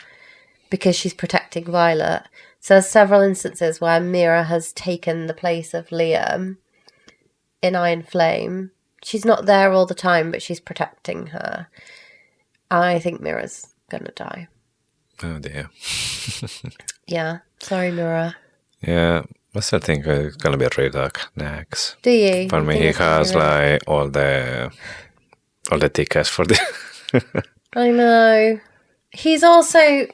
because she's protecting Violet. So there's several instances where Mira has taken the place of Liam in Iron Flame. She's not there all the time, but she's protecting her. I think Mira's gonna die. Oh dear. Yeah. Sorry, Mira. Yeah. I still think it's gonna be Riddick next. Do you? For me, he has like all the tickets for the. I know. He's also,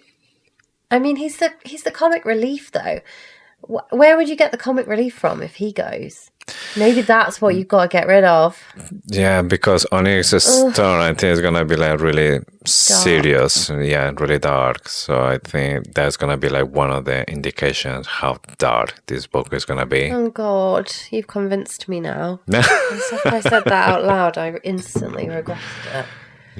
I mean, he's the comic relief though. Where would you get the comic relief from if he goes? Maybe that's what you've got to get rid of. Yeah, because Onyx Storm, I think, is gonna be like really serious. Yeah, really dark. So I think that's gonna be like one of the indications how dark this book is gonna be. Oh God, you've convinced me now. After I said that out loud, I instantly regretted it.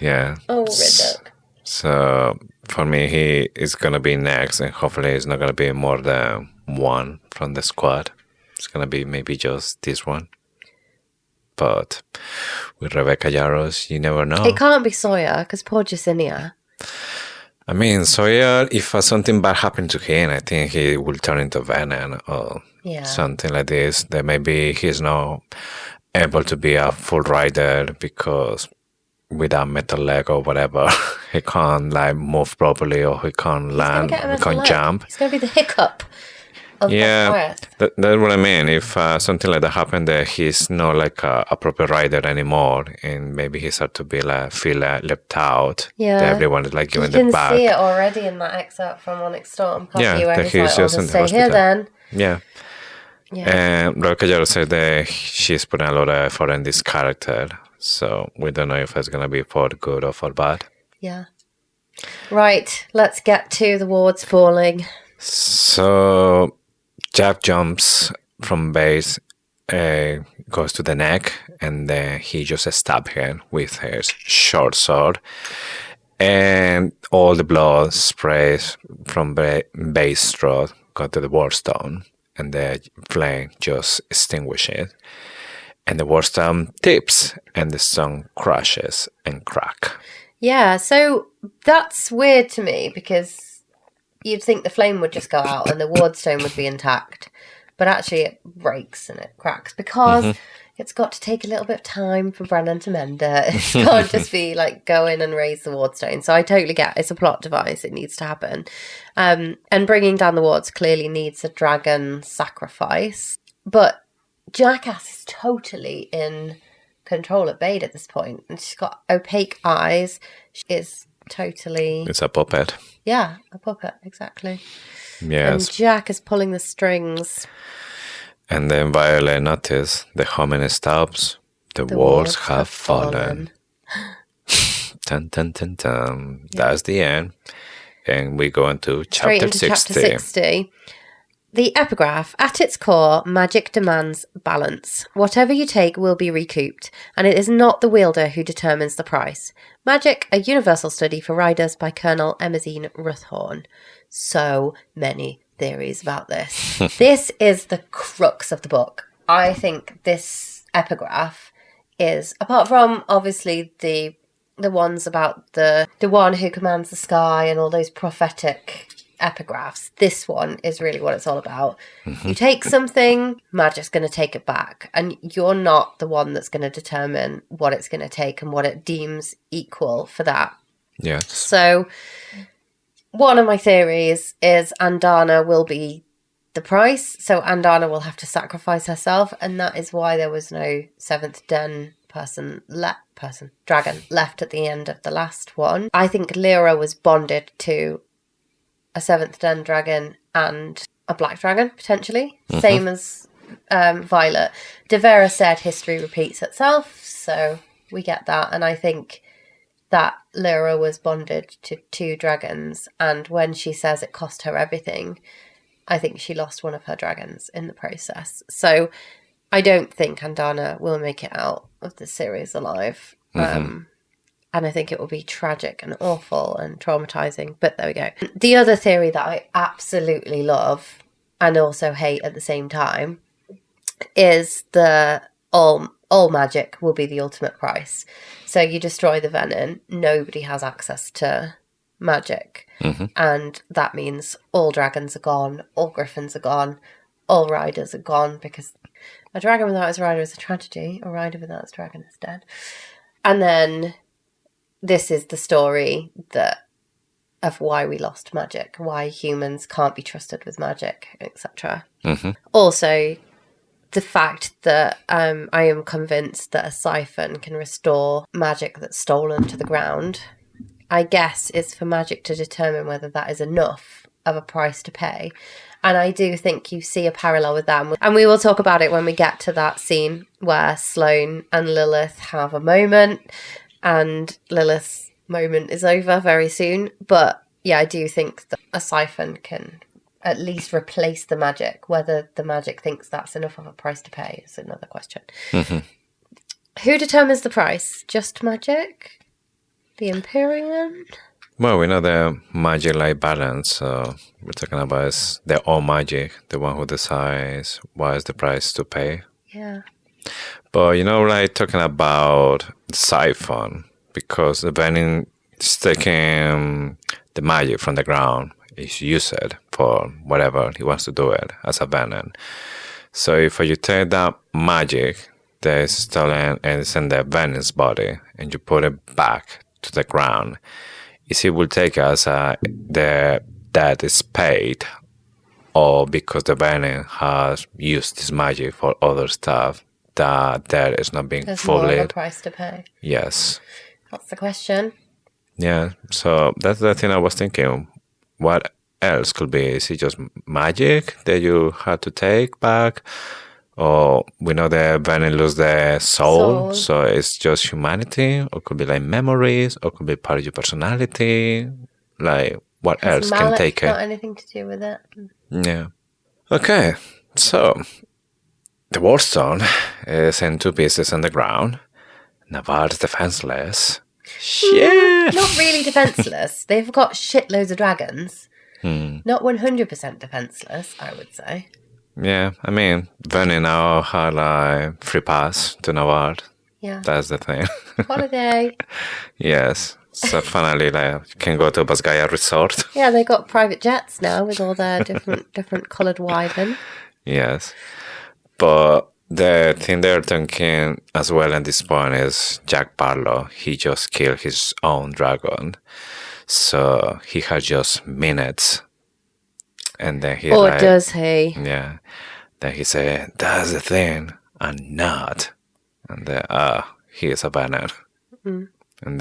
Yeah. Oh, Riddick. So for me, he is gonna be next, and hopefully it's not gonna be more than one from the squad. It's gonna be maybe just this one. But with Rebecca Yarros, you never know. It can't be Sawyer, because poor Jacinia. I mean, Sawyer, if something bad happened to him, I think he will turn into Venin or something like this. That maybe he's not able to be a full rider because with a metal leg or whatever, he can't like move properly, or he can't land, he can't jump. He's going to be the hiccup. Yeah, that's what I mean. If something like that happened, that he's not like a proper rider anymore, and maybe he start to be like feel left out. Yeah, that everyone is like giving the back. You can see it already in that excerpt from Onyx Storm, can't you? Where he's like, just in the stay hospital. Here then. Yeah. And Rebecca Yarros said that she's putting a lot of effort in this character, so we don't know if it's gonna be for good or for bad. Yeah. Right. Let's get to the wards falling. So Jack jumps from base, goes to the neck, and then he just stabs her with his short sword. And all the blood sprays from base throat got to the wardstone, and the flame just extinguishes. And the wardstone tips, and the stone crashes and cracks. Yeah, so that's weird to me because you'd think the flame would just go out and the wardstone would be intact. But actually it breaks and it cracks because it's got to take a little bit of time for Brennan to mend it. It can't just be like go in and raise the wardstone. So I totally get it's a plot device. It needs to happen. And bringing down the wards clearly needs a dragon sacrifice. But Jackass is totally in control at Bade at this point. And she's got opaque eyes. She is totally... It's a puppet. Yeah, a puppet, exactly. Yes. And Jack is pulling the strings. And then Violet noticed the humming stops. The walls have fallen. Dun, dun, dun, dun. Yeah. That's the end. And we go into chapter 60. Chapter 60. The epigraph, at its core, magic demands balance. Whatever you take will be recouped, and it is not the wielder who determines the price. Magic, a universal study for riders by Colonel Emmerzine Ruthhorn. So many theories about this. This is the crux of the book. I think this epigraph is, apart from obviously the ones about the one who commands the sky and all those prophetic epigraphs, this one is really what it's all about. You take something, magic's going to take it back, and you're not the one that's going to determine what it's going to take and what it deems equal for that. Yes. So one of my theories is Andarna will be the price, so Andarna will have to sacrifice herself, and that is why there was no seventh den dragon left at the end of the last one. I think Lyra was bonded to a seventh den dragon and a black dragon, potentially. Same as Violet. Devera said history repeats itself, so we get that. And I think that Lyra was bonded to 2 dragons, and when she says it cost her everything, I think she lost one of her dragons in the process. So I don't think Andarna will make it out of the series alive. And I think it will be tragic and awful and traumatizing. But there we go. The other theory that I absolutely love and also hate at the same time is the all magic will be the ultimate price. So you destroy the venin, nobody has access to magic. And that means all dragons are gone, all griffins are gone, all riders are gone, because a dragon without his rider is a tragedy. A rider without his dragon is dead. And then this is the story of why we lost magic, why humans can't be trusted with magic, etc. Also, the fact that I am convinced that a siphon can restore magic that's stolen to the ground, I guess is for magic to determine whether that is enough of a price to pay. And I do think you see a parallel with that. And we will talk about it when we get to that scene where Sloane and Lilith have a moment. And Lilith's moment is over very soon. But yeah, I do think that a siphon can at least replace the magic. Whether the magic thinks that's enough of a price to pay is another question. Who determines the price? Just magic? The Empyrean? Well, we know the magic-like balance. So we're talking about is the all magic, the one who decides what is the price to pay. Yeah. But, like talking about the siphon, because the Venin is taking the magic from the ground, is used it for whatever he wants to do it as a Venin. So if you take that magic that is stolen and it's in the Venin's body, and you put it back to the ground, is it will take us the debt is paid, or because the Venin has used this magic for other stuff, that debt is not being There's fully... more of a price to pay. Yes. That's the question. Yeah, so that's the thing I was thinking. What else could be? Is it just magic that you had to take back? Or we know the Venin lose the soul, so it's just humanity? Or could be like memories, or could be part of your personality? Like, what else can take it? Not anything to do with it. Yeah. Okay, so the wardstone is in 2 pieces on the ground. Navarre's defenseless. Shit! Not really defenseless. They've got shitloads of dragons. Not 100% defenseless, I would say. Yeah, I mean, Venin now had like free pass to Navarre. Yeah. That's the thing. Holiday. Yes. So finally, like, you can go to Basgaya Resort. Yeah, they got private jets now with all their different coloured wyvern. Yes. But the thing they're thinking as well at this point is Jack Barlow, he just killed his own dragon. So he had just minutes. And then he Or does he? Yeah. Then he said, that's the thing. I'm not. And then, he is a banner. And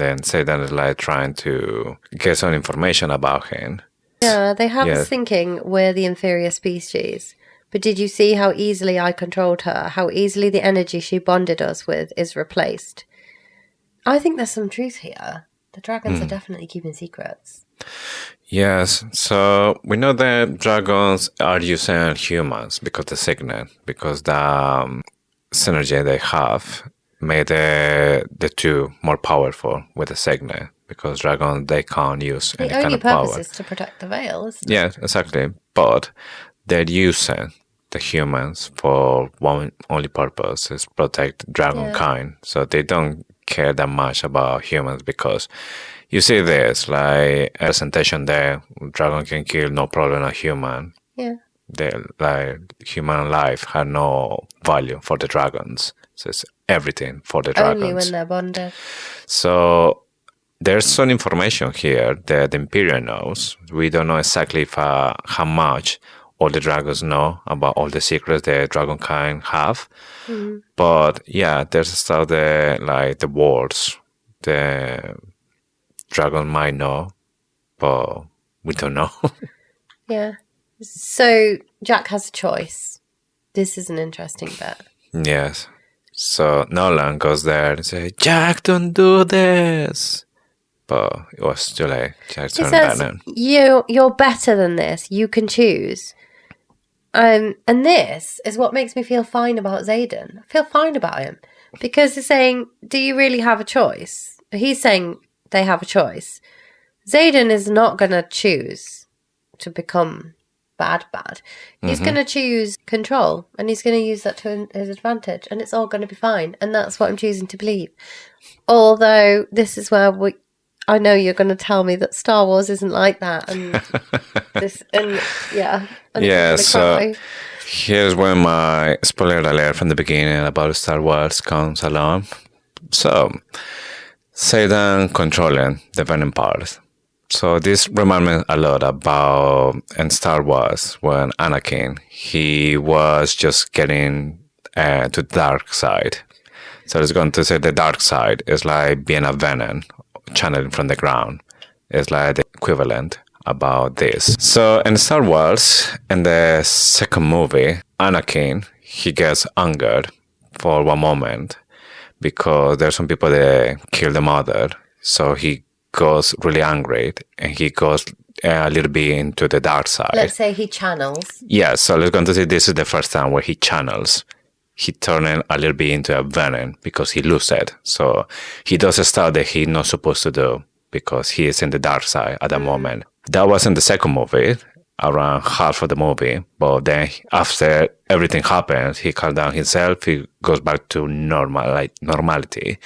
then Xaden is like trying to get some information about him. Yeah, they have us thinking we're the inferior species. But did you see how easily I controlled her? How easily the energy she bonded us with is replaced? I think there's some truth here. The dragons are definitely keeping secrets. Yes, so we know that dragons are using humans because the signal, because the synergy they have made the two more powerful with the signal. Because dragons, they can't use any kind of power. The only purpose is to protect the veil, isn't it? Yeah, exactly. But they're using the humans for one only purpose, is protect dragon kind. So they don't care that much about humans because you see this, like, a presentation there, dragon can kill no problem a human. Yeah. Human life had no value for the dragons. So it's everything for the dragons. Only when they're bonded. So there's some information here that the Empyrean knows. We don't know exactly how much all the dragons know about all the secrets the dragon kind have. But yeah, there's stuff that, like, the words the dragon might know, but we don't know. Yeah. So Jack has a choice. This is an interesting bit. Yes. So Nolan goes there and says, Jack, don't do this. But it was too late. Jack He turned says, Venom. you're better than this. You can choose. And this is what makes me feel fine about Xaden. I feel fine about him. Because he's saying, do you really have a choice? He's saying they have a choice. Xaden is not going to choose to become bad. He's going to choose control, and he's going to use that to his advantage, and it's all going to be fine. And that's what I'm choosing to believe. Although this is where I know you're going to tell me that Star Wars isn't like that, and Yeah, so here's when my spoiler alert from the beginning about Star Wars comes along. So, Xaden controlling the Venom part. So this reminds me a lot about in Star Wars when Anakin, he was just getting to the dark side. So it's going to say the dark side is like being a venom channeling from the ground. It's like the equivalent about this. So in Star Wars, in the second movie, Anakin, he gets angered for one moment because there's some people that kill the mother. So he goes really angry and he goes a little bit into the dark side. Let's say he channels. Yeah, so let's going to say this is the first time where he channels. He turning a little bit into a venom because he loses it. So he does stuff that he's not supposed to do because he is in the dark side at that moment. That was in the second movie, around half of the movie. But then after everything happens, he calms down himself. He goes back to normality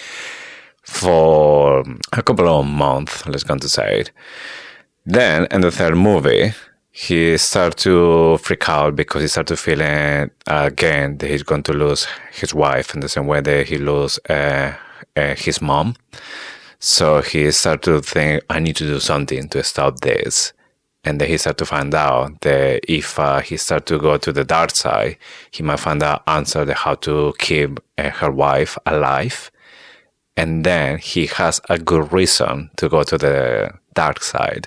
for a couple of months, let's go to say it. Then in the third movie, he started to freak out because he started feeling again that he's going to lose his wife in the same way that he lost his mom. So he started to think, I need to do something to stop this. And then he started to find out that if he started to go to the dark side, he might find out answer to how to keep her wife alive. And then he has a good reason to go to the dark side.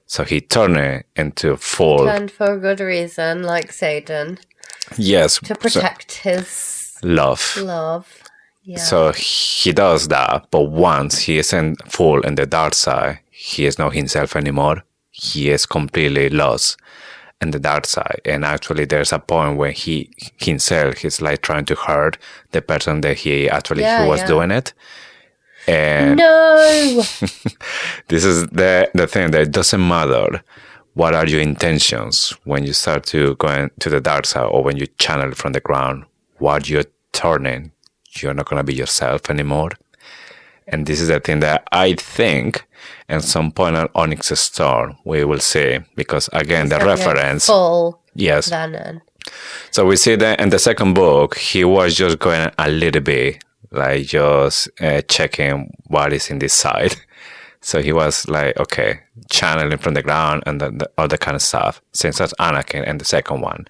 So he turned it into full... Turned for a good reason, like Xaden. Yes. To protect his... Love. Yeah. So he does that, but once he isn't full in the dark side, he is not himself anymore. He is completely lost in the dark side. And actually there's a point where he himself is like trying to hurt the person that he was doing it. And no! This is the thing that it doesn't matter what are your intentions when you start to go into the dark side or when you channel from the ground, what you're turning, you're not going to be yourself anymore. And this is the thing that I think at some point on Onyx Storm we will see, because again, the reference... Full yes. Venom. So we see that in the second book, he was just going a little bit, like just checking what is in this side. So he was like, okay, channeling from the ground and the other kind of stuff. Since that's Anakin in the second one.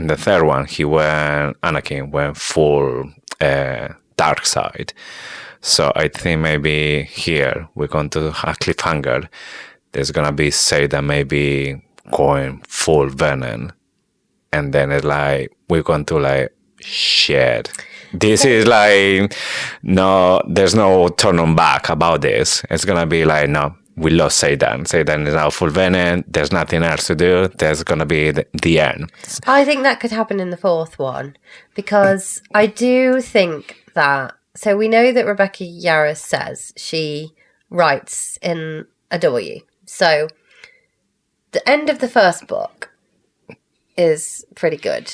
In the third one, Anakin went full dark side. So I think maybe here we're going to have cliffhanger. There's going to be say that maybe going full Venom. And then it's like, we're going to like, shit. This is like, no, there's no turning back about this. It's going to be like, no, we lost Xaden. Xaden is now full Venin. There's nothing else to do. There's going to be the end. I think that could happen in the fourth one, because I do think that... So we know that Rebecca Yarros says she writes in a W. So the end of the first book is pretty good.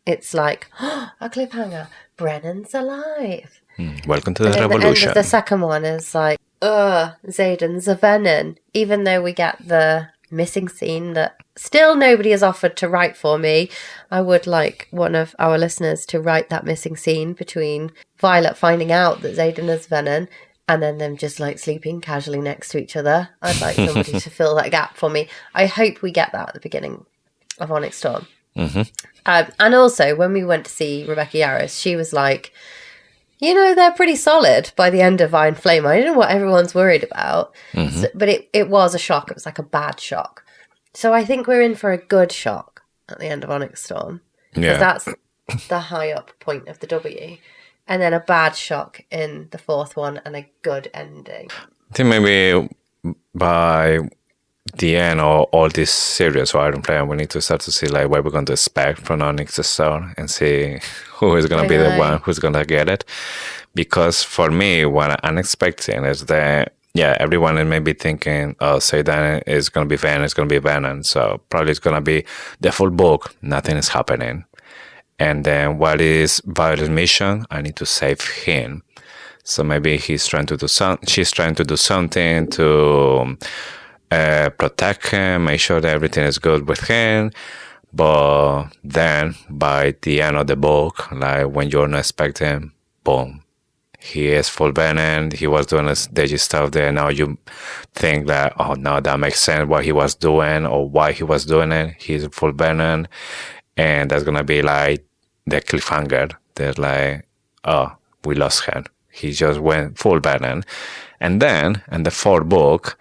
It's like, a cliffhanger. Brennan's alive. Welcome to the and revolution. The end of the second one is like, Xaden's a Venin. Even though we get the missing scene that still nobody has offered to write for me. I would like one of our listeners to write that missing scene between Violet finding out that Xaden is Venin and then them just like sleeping casually next to each other. I'd like somebody to fill that gap for me. I hope we get that at the beginning of Onyx Storm. Mm-hmm. And also, when we went to see Rebecca Yarros, she was like, you know, they're pretty solid by the end of Iron Flame. I don't know what everyone's worried about. Mm-hmm. So, but it was a shock. It was like a bad shock. So I think we're in for a good shock at the end of Onyx Storm. Yeah. That's the high up point of the W. And then a bad shock in the fourth one and a good ending. I think maybe by the end of all this series of Iron Flame, we need to start to see like what we're going to expect from Onyx Storm and see who is going to be the one who's going to get it. Because for me, what I'm expecting is that, yeah, everyone is maybe thinking, oh, Xaden is going to be Venin, it's going to be Venin. So probably it's going to be the full book, nothing is happening. And then what is Violet's mission? I need to save him. So maybe she's trying to do something to protect him, make sure that everything is good with him. But then by the end of the book, like when you're not expecting, boom, he is full Venin. He was doing this digi stuff there. Now you think that, oh no, that makes sense what he was doing or why he was doing it. He's full Venin. And that's going to be like the cliffhanger. They're like, oh, we lost him. He just went full Venin. And then in the fourth book,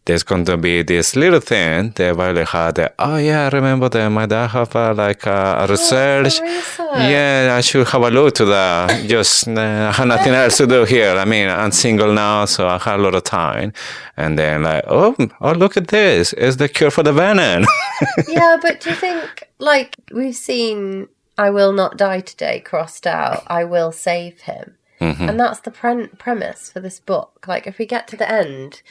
there's going to be this little thing that Violet had that, oh yeah, I remember that my dad have a research. Yeah, I should have a look to that. Just I have nothing else to do here. I mean, I'm single now, so I have a lot of time. And then like, oh, look at this. It's the cure for the Venin. Yeah, but do you think, like, we've seen I will not die today crossed out, I will save him. Mm-hmm. And that's the premise for this book. Like, if we get to the end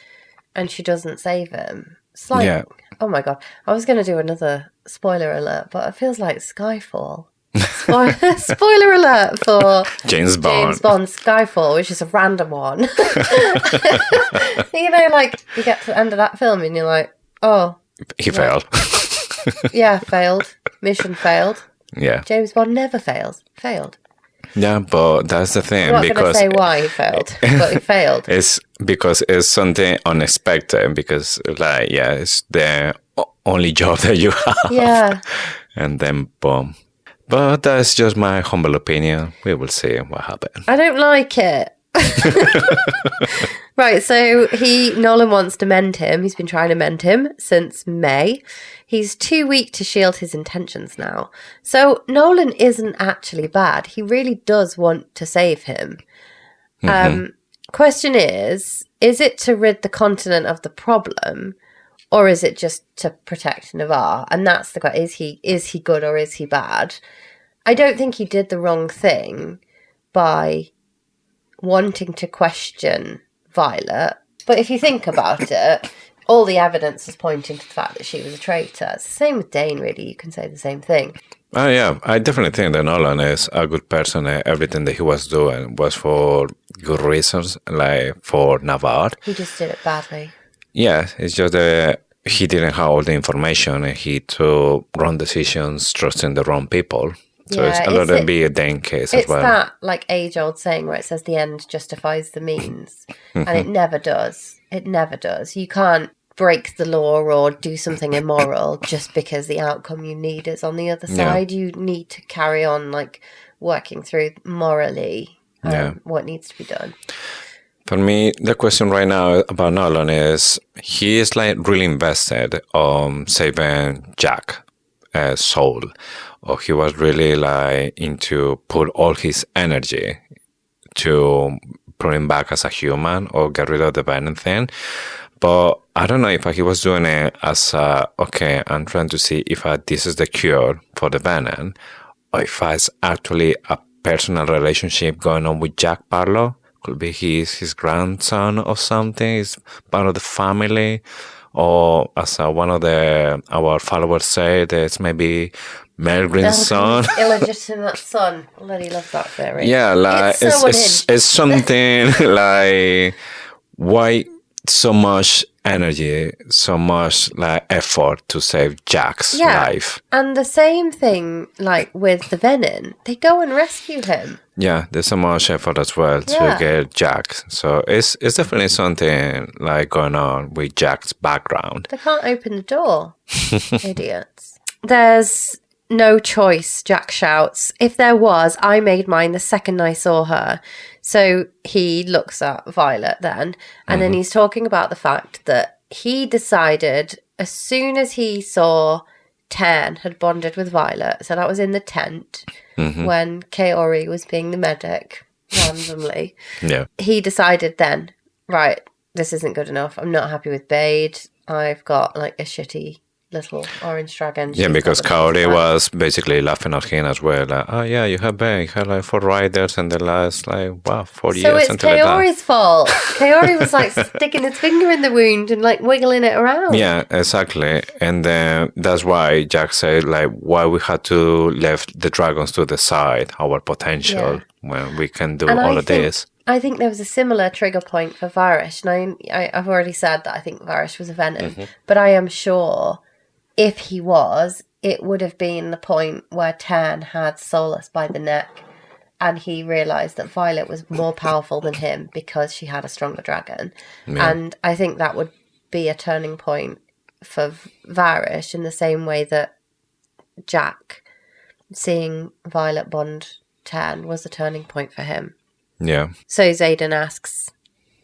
and she doesn't save him, it's like, yeah. Oh my God. I was going to do another spoiler alert, but it feels like Skyfall. Spoiler alert for James Bond Skyfall, which is a random one. You know, like, you get to the end of that film and you're like, oh. He failed. Yeah, failed. Mission failed. Yeah. James Bond never failed. Yeah, but that's the thing. I'm not going to say why he failed, but he failed. It's because it's something unexpected, because, like, yeah, it's the only job that you have. Yeah. And then, boom. But that's just my humble opinion. We will see what happens. I don't like it. Right, so Nolan wants to mend him. He's been trying to mend him since May. He's too weak to shield his intentions now. So Nolan isn't actually bad. He really does want to save him. Mm-hmm. Question is it to rid the continent of the problem, or is it just to protect Navarre? And that's the question. Is he good or is he bad? I don't think he did the wrong thing by wanting to question Violet. But if you think about it, all the evidence is pointing to the fact that she was a traitor. It's the same with Dane, really. You can say the same thing. Oh, yeah. I definitely think that Nolan is a good person. Everything that he was doing was for good reasons, like for Navarre. He just did it badly. Yeah, it's just that he didn't have all the information and he took wrong decisions, trusting the wrong people. So yeah, it's a little bit a Dane case as well. It's that, like, age-old saying where it says the end justifies the means. And it never does. It never does. You can't break the law or do something immoral just because the outcome you need is on the other side. You need to carry on, like, working through morally what needs to be done. For me, the question right now about Nolan is he is, like, really invested on saving Jack's soul. Or he was really like into put all his energy to put him back as a human or get rid of the venom thing. But I don't know if he was doing it as okay, I'm trying to see if this is the cure for the venom, or if it's actually a personal relationship going on with Jack Barlow. Could be his grandson or something. He's part of the family. Or as one of our followers said, it's maybe Melgrin's son. Illegitimate son. I bloody love that theory. Yeah, like it's something like, why so much energy, so much like effort to save Jack's life? And the same thing like with the Venin. They go and rescue him. Yeah, there's so much effort as well to get Jack. So it's definitely something like going on with Jack's background. They can't open the door. Idiots. There's no choice, Jack shouts. If there was, I made mine the second I saw her. So he looks at Violet then, and then he's talking about the fact that he decided as soon as he saw Tairn had bonded with Violet, so that was in the tent when Kaori was being the medic randomly. He decided then, right, this isn't good enough. I'm not happy with Bade. I've got like a shitty little orange dragon. Yeah, because Kaori was basically laughing at him as well. Like, oh yeah, you have been. You had like 4 riders and the last 4 years. So it's Kaori's fault. Kaori was like sticking his finger in the wound and like wiggling it around. Yeah, exactly. And then that's why Jack said like, why we had to left the dragons to the side, our potential, when we can do all of this. I think there was a similar trigger point for Varrish. And I've already said that I think Varrish was a Venom. But I am sure if he was, it would have been the point where Tairn had Solus by the neck and he realised that Violet was more powerful than him because she had a stronger dragon. Yeah. And I think that would be a turning point for Varrish in the same way that Jack seeing Violet bond Tairn was a turning point for him. Yeah. So Xaden asks,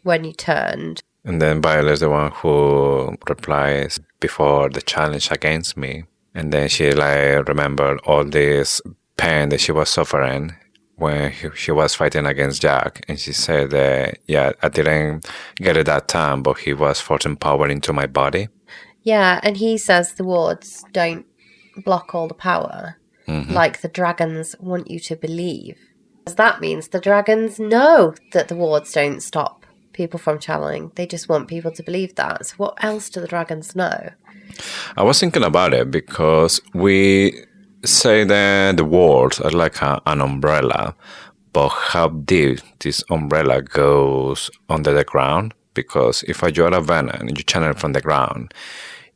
when you turned? And then Violet's the one who replies, before the challenge against me. And then she like remembered all this pain that she was suffering when she was fighting against Jack. And she said, I didn't get it that time, but he was forcing power into my body. Yeah, and he says the wards don't block all the power, like the dragons want you to believe. That means the dragons know that the wards don't stop people from channeling. They just want people to believe that. So what else do the dragons know? I was thinking about it because we say that the wards are like an umbrella, but how deep this umbrella goes under the ground? Because if you're a venom and you channel it from the ground,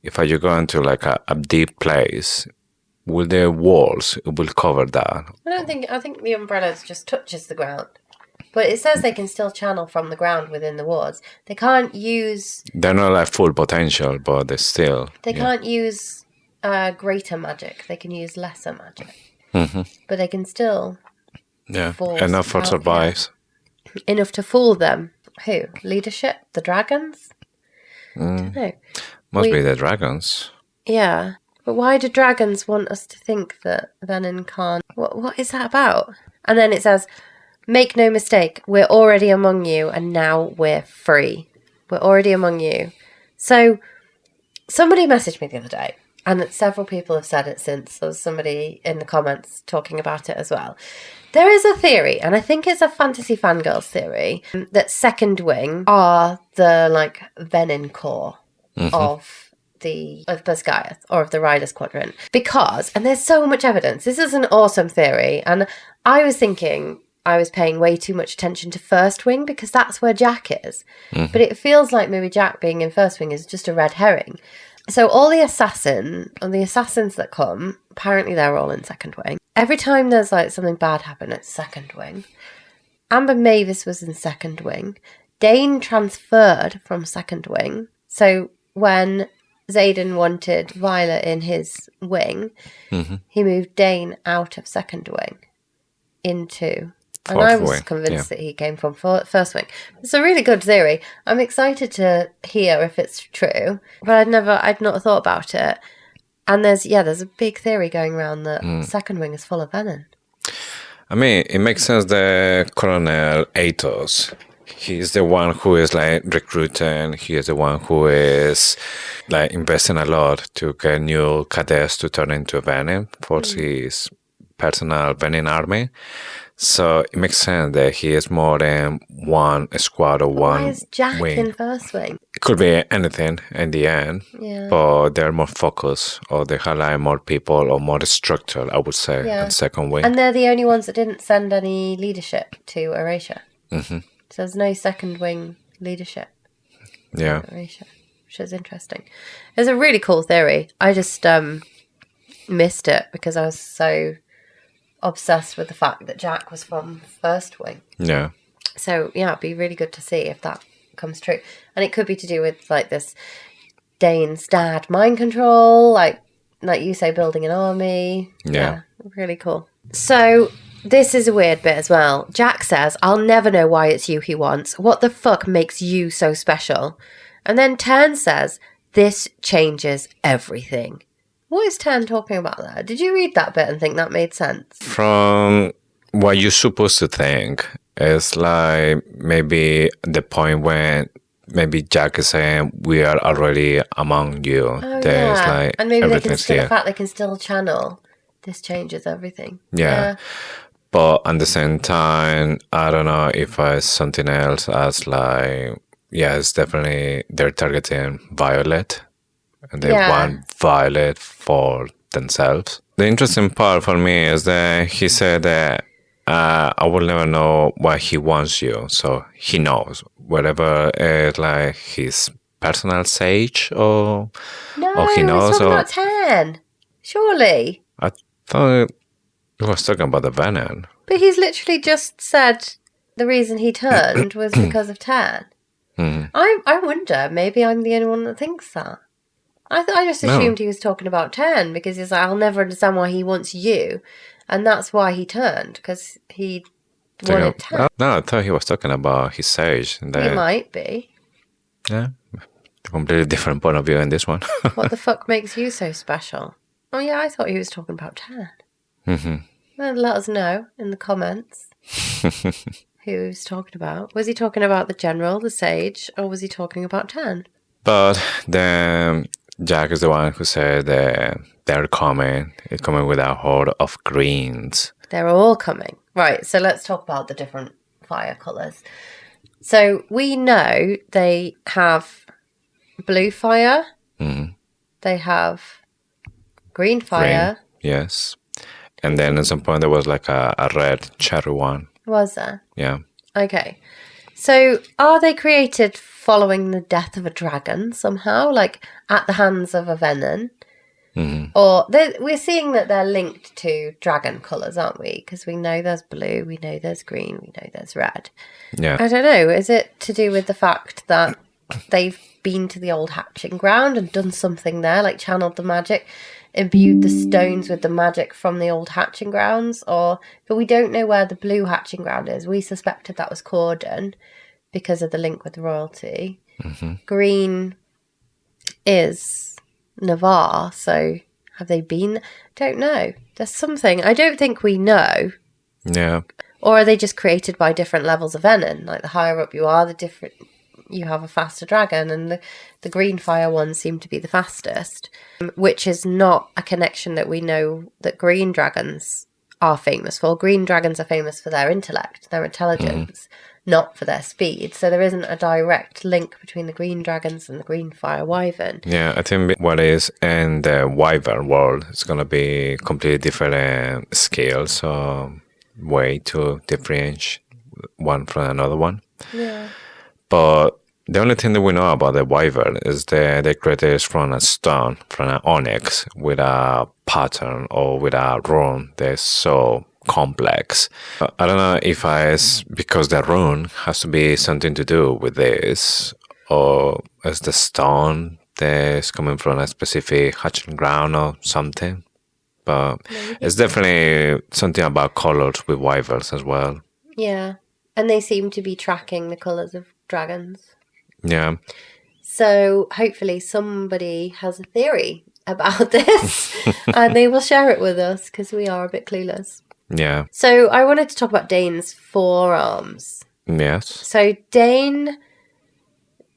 if you go into like a deep place, will the walls will cover that? I think the umbrella just touches the ground. But it says they can still channel from the ground within the wards. They can't use... They're not like full potential, but they're still... They can't use greater magic. They can use lesser magic. But they can still... Yeah, enough for survives. Enough to fool them. Who? Leadership? The dragons? I don't know. Must be the dragons. Yeah. But why do dragons want us to think that Venin can't... What is that about? And then it says... Make no mistake, we're already among you, and now we're free. We're already among you. So, somebody messaged me the other day, and several people have said it since. There was somebody in the comments talking about it as well. There is a theory, and I think it's a fantasy fangirls theory, that Second Wing are the, like, Venin core of Basgaiath, or of the Riders Quadrant. Because, and there's so much evidence, this is an awesome theory, and I was thinking... I was paying way too much attention to First Wing because that's where Jack is. But it feels like maybe Jack being in First Wing is just a red herring. So all the assassins that come, apparently they're all in Second Wing. Every time there's like something bad happen at Second Wing. Amber Mavis was in Second Wing. Dane transferred from Second Wing. So when Xaden wanted Violet in his wing, he moved Dane out of Second Wing into... And I was convinced that he came from First Wing. It's a really good theory. I'm excited to hear if it's true, but I'd not thought about it. And there's a big theory going around that Second Wing is full of venom. I mean, it makes sense that Colonel Athos, he's the one who is like recruiting. He is the one who is like investing a lot to get new cadets to turn into Venin for his personal Venin army. So it makes sense that he is more than one squad or one Why is Jack wing. in first wing? It could be anything in the end, Yeah. but they're more focused or they have like more people or more structured, I would say, Yeah. than second wing. And they're the only ones that didn't send any leadership to Erasure. Mm-hmm. So there's no second wing leadership Yeah. at Erasure, which is interesting. It's a really cool theory. I just missed it because I was so obsessed with the fact that Jack was from first wing. Yeah. So yeah, it'd be really good to see if that comes true. And it could be to do with like this Dane's dad mind control, like you say, building an army. Yeah. Really cool. So this is a weird bit as well. Jack says, "I'll never know why it's you he wants. What the fuck makes you so special?" And then Tairn says, "This changes everything." What is Tairn talking about there? Did you read that bit and think that made sense? From what you're supposed to think, it's like maybe the point when maybe Jack is saying we are already among you. Oh, There's yeah. like And maybe they can everything's still, here. the fact they can still channel. This changes everything. Yeah. But at the same time, I don't know if it's something else as like, yeah, it's definitely they're targeting Violet. And they want Violet for themselves. The interesting part for me is that he said that I will never know why he wants you. So he knows. Whatever is like his personal sage or he knows. He's talking about Tairn. Surely. I thought he was talking about the Venin. But he's literally just said the reason he turned was because of Tairn. I wonder, maybe I'm the only one that thinks that. I just assumed he was talking about Tairn because he's like, I'll never understand why he wants you. And that's why he turned, because he wanted Tairn. No, I thought he was talking about his sage. He might be. Yeah, a completely different point of view in this one. What the fuck makes you so special? Oh yeah, I thought he was talking about Tairn. Mm-hmm. Well, let us know in the comments who he was talking about. Was he talking about the general, the sage, or was he talking about Tairn? But then Jack is the one who said that they're coming. It's coming with a horde of greens. They're all coming. Right, so let's talk about the different fire colours. So we know they have blue fire. Mm-hmm. They have green fire. Green, yes. And then at some point there was like a red cherry one. Was there? Yeah. Okay. So are they created following the death of a dragon somehow, like at the hands of a Venin? Mm-hmm. Or we're seeing that they're linked to dragon colours, aren't we? Because we know there's blue, we know there's green, we know there's red. Yeah. I don't know. Is it to do with the fact that they've been to the old hatching ground and done something there, like channeled the magic, imbued the stones with the magic from the old hatching grounds? But we don't know where the blue hatching ground is. We suspected that was Corden because of the link with royalty. Mm-hmm. Green is Navarre, so have they been? Don't know. There's something. I don't think we know. Yeah. Or are they just created by different levels of Venin? Like the higher up you are, the different you have a faster dragon, and the green fire ones seem to be the fastest, which is not a connection that we know that green dragons are famous for. Green dragons are famous for their intellect, their intelligence, not for their speed. So there isn't a direct link between the green dragons and the green fire wyvern. Yeah, I think what is in the wyvern world is going to be completely different scales or way to differentiate one from another one. Yeah. But the only thing that we know about the wyvern is that they created it from a stone, from an onyx, with a pattern or with a rune that's so complex. I don't know if it's because the rune has to be something to do with this, or is the stone that's coming from a specific hatching ground or something. But it's definitely something about colors with wyverns as well. Yeah. And they seem to be tracking the colours of dragons. Yeah. So hopefully somebody has a theory about this and they will share it with us because we are a bit clueless. Yeah. So I wanted to talk about Dane's forearms. Yes. So Dane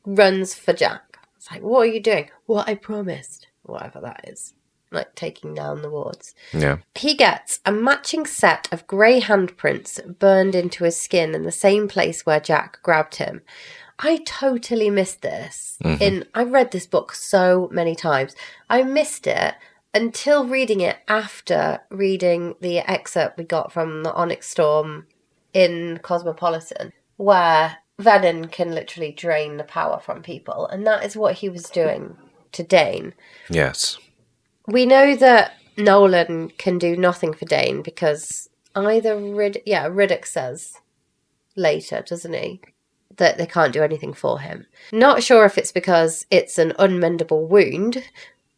runs for Jack. It's like, what are you doing? What I promised. Whatever that is. Like taking down the wards. Yeah. He gets a matching set of grey handprints burned into his skin in the same place where Jack grabbed him. I totally missed this. I've read this book so many times. I missed it until reading it after reading the excerpt we got from the Onyx Storm in Cosmopolitan, where Venin can literally drain the power from people. And that is what he was doing to Dane. Yes. We know that Nolan can do nothing for Dane because either Riddick says later, doesn't he, that they can't do anything for him. Not sure if it's because it's an unmendable wound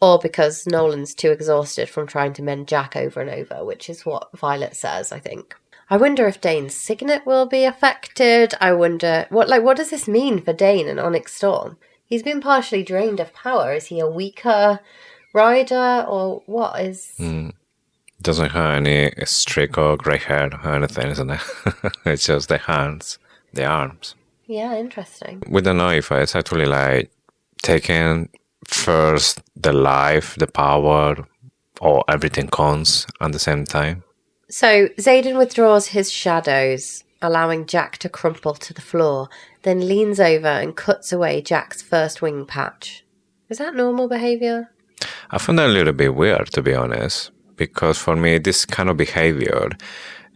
or because Nolan's too exhausted from trying to mend Jack over and over, which is what Violet says, I think. I wonder if Dane's signet will be affected. I wonder, what does this mean for Dane and Onyx Storm? He's been partially drained of power. Is he a weaker rider or what is... Doesn't have any streak or grey hair or anything, isn't it? It's just the hands, the arms. Yeah, interesting. We don't know if it's actually like taking first the life, the power, or everything counts at the same time. So Xaden withdraws his shadows, allowing Jack to crumple to the floor, then leans over and cuts away Jack's first wing patch. Is that normal behaviour? I found that a little bit weird, to be honest, because for me, this kind of behavior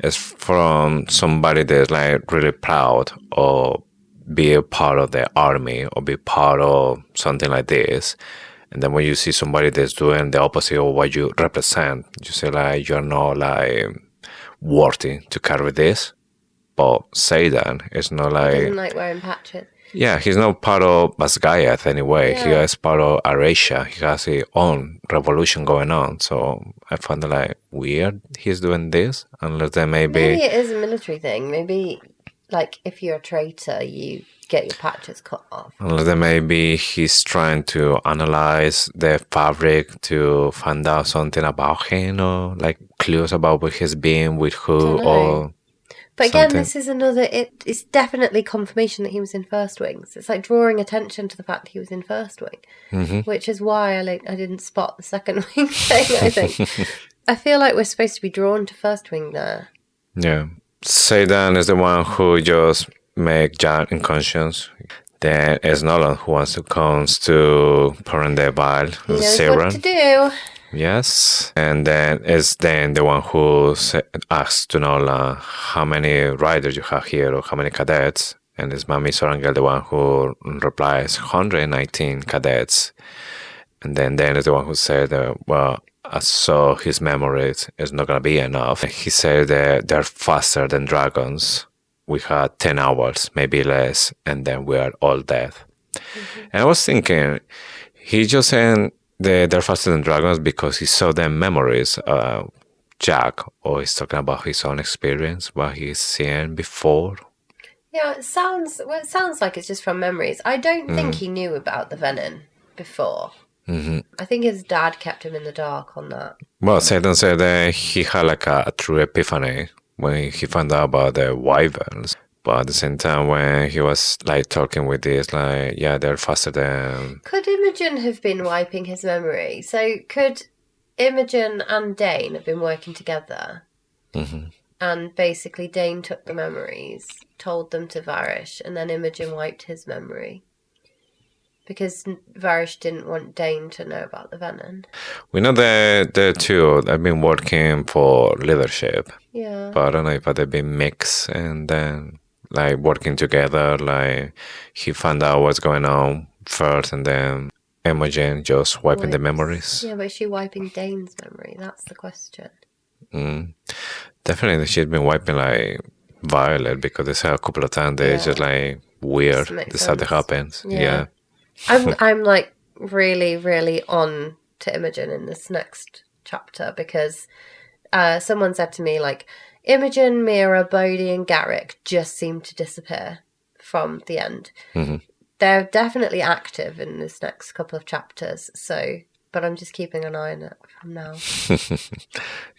is from somebody that's like really proud or be a part of the army or be part of something like this. And then when you see somebody that's doing the opposite of what you represent, you say like, you're not like worthy to carry this. But Xaden is not like... He doesn't like wearing patches. Yeah, he's not part of Basgayath anyway. Yeah. He is part of Aracia. He has his own revolution going on. So I found it like weird he's doing this. Unless then maybe it is a military thing. Maybe like if you're a traitor, you get your patches cut off. Unless then maybe he's trying to analyze the fabric to find out something about him or like clues about where he's been, with who or... But again, something. this is another... It's definitely confirmation that he was in First Wings. It's like drawing attention to the fact that he was in First Wing, which is why I didn't spot the Second Wing thing, I think. I feel like we're supposed to be drawn to First Wing there. Yeah. Xaden is the one who just make Jack unconscious. Then it's Nolan who wants to comes to pouring the vial. He knows what to do. Yes. And then it's then the one who asks to Nolan how many riders you have here or how many cadets. And it's Mami Sorangel, the one who replies 119 cadets. And then is the one who said, well, I saw his memories is not going to be enough. He said that they're faster than dragons. We had 10 hours, maybe less, and then we are all dead. And I was thinking, he just said they're faster than dragons because he saw them memories, Jack, or he's talking about his own experience, what he's seen before. Yeah, it sounds like it's just from memories. I don't think he knew about the Venin before. I think his dad kept him in the dark on that. Well, Xaden said that he had like a true epiphany when he found out about the wyverns. But at the same time, when he was like talking with this, like, yeah, they're faster than... Could Imogen have been wiping his memory? So could Imogen and Dane have been working together? And basically Dane took the memories, told them to Varrish, and then Imogen wiped his memory. Because Varrish didn't want Dane to know about the Venin. We know that the two have been working for leadership. Yeah. But I don't know if they've been mixed and then like working together. Like he found out what's going on first and then Imogen just wiping the memories. Yeah, but is she wiping Dane's memory? That's the question. Definitely she's been wiping like Violet because they said a couple of times that it's just like weird. This stuff that happens. Yeah. I'm like really, really on to Imogen in this next chapter because someone said to me like Imogen, Mira, Bodhi and Garrick just seem to disappear from the end. They're definitely active in this next couple of chapters, so but I'm just keeping an eye on it from now.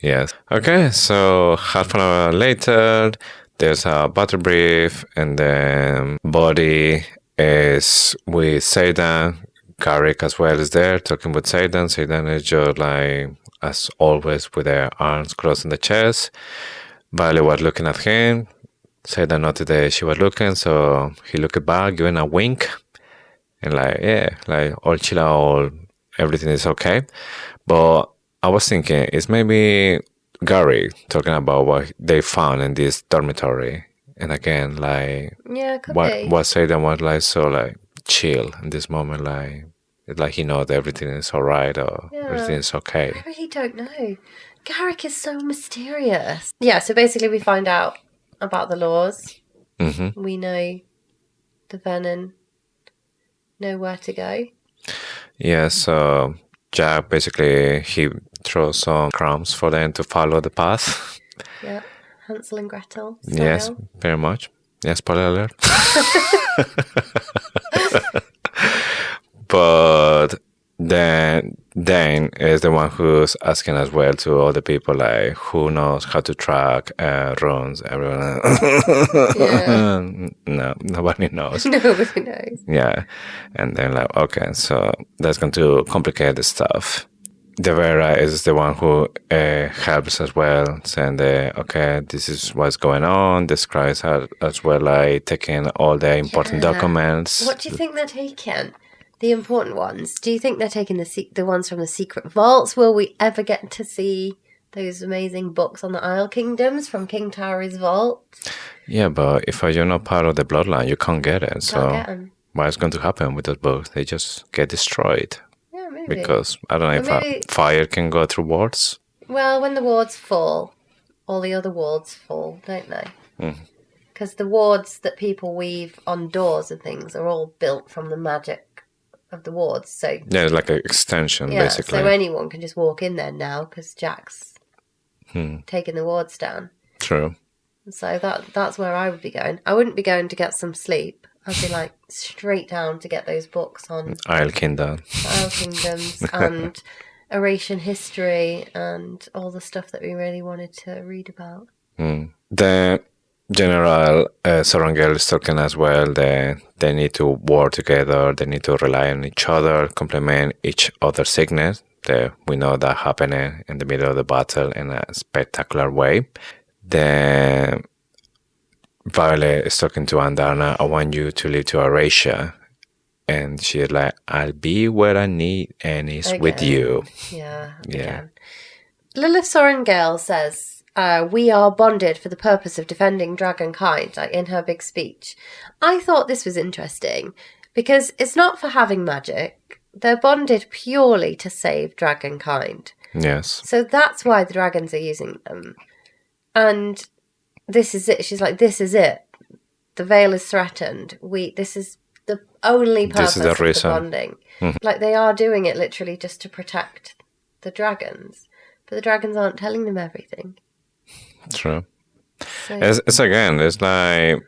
Yes. Okay, so half an hour later, there's a battle brief, and then Body is with Xaden. Garrick as well is there talking with Xaden. Xaden is just like, as always, with their arms crossed in the chest. Violet was looking at him. Xaden noted that she was looking, so he looked back, giving a wink. And like, yeah, like all chill out, everything is okay. But I was thinking, it's maybe Gary talking about what they found in this dormitory. And again, like, Yeah, it could what be. Xaden was like so like chill in this moment, like it's like he knows that everything is alright or everything is okay. I really don't know. Garrick is so mysterious. Yeah, so basically we find out about the laws. Mm-hmm. We know the Venin know where to go. Yeah, so Jack basically he throws some crumbs for them to follow the path. Yeah, Hansel and Gretel style. Yes, very much. Yes, spoiler alert. But then Dane is the one who's asking as well to other people, like, who knows how to track runes? Everyone, Yeah. no, nobody knows. Nobody knows. Yeah, and then like, okay, so that's going to complicate the stuff. Devera is the one who helps as well, saying okay, this is what's going on. Describes her as well, like taking all the important documents. What do you think they're taking? The important ones. Do you think they're taking the ones from the secret vaults? Will we ever get to see those amazing books on the Isle Kingdoms from King Tauri's vault? Yeah, but if you're not part of the bloodline, you can't get it. So get 'em. what's going to happen with those books? They just get destroyed. Yeah, maybe. Because I don't know Or if maybe- fire can go through wards. Well, when the wards fall, all the other wards fall, don't they? Mm. Because the wards that people weave on doors and things are all built from the magic of the wards. So Yeah, it's like an extension, yeah, basically. so anyone can just walk in there now because Jack's taking the wards down. True. So that's where I would be going. I wouldn't be going to get some sleep. I'd be like straight down to get those books on Isle Kingdom. Isle Kingdoms and Eurasian history and all the stuff that we really wanted to read about. The General Sorangel is talking as well that they need to work together, they need to rely on each other, complement each other's sickness. We know that happening in the middle of the battle in a spectacular way. Then Violet is talking to Andarna, I want you to leave to Eurasia. And she's like, I'll be where I need and it's with Again. you. Yeah. Yeah. Again. Lilith Sorengale says, we are bonded for the purpose of defending dragonkind, like in her big speech. I thought this was interesting because it's not for having magic. They're bonded purely to save dragonkind. Yes. So that's why the dragons are using them. And this is it. She's like, this is it. The veil is threatened. This is the only purpose This is the of reason. the bonding. Like they are doing it literally just to protect the dragons. But the dragons aren't telling them everything. True. So, It's again, it's like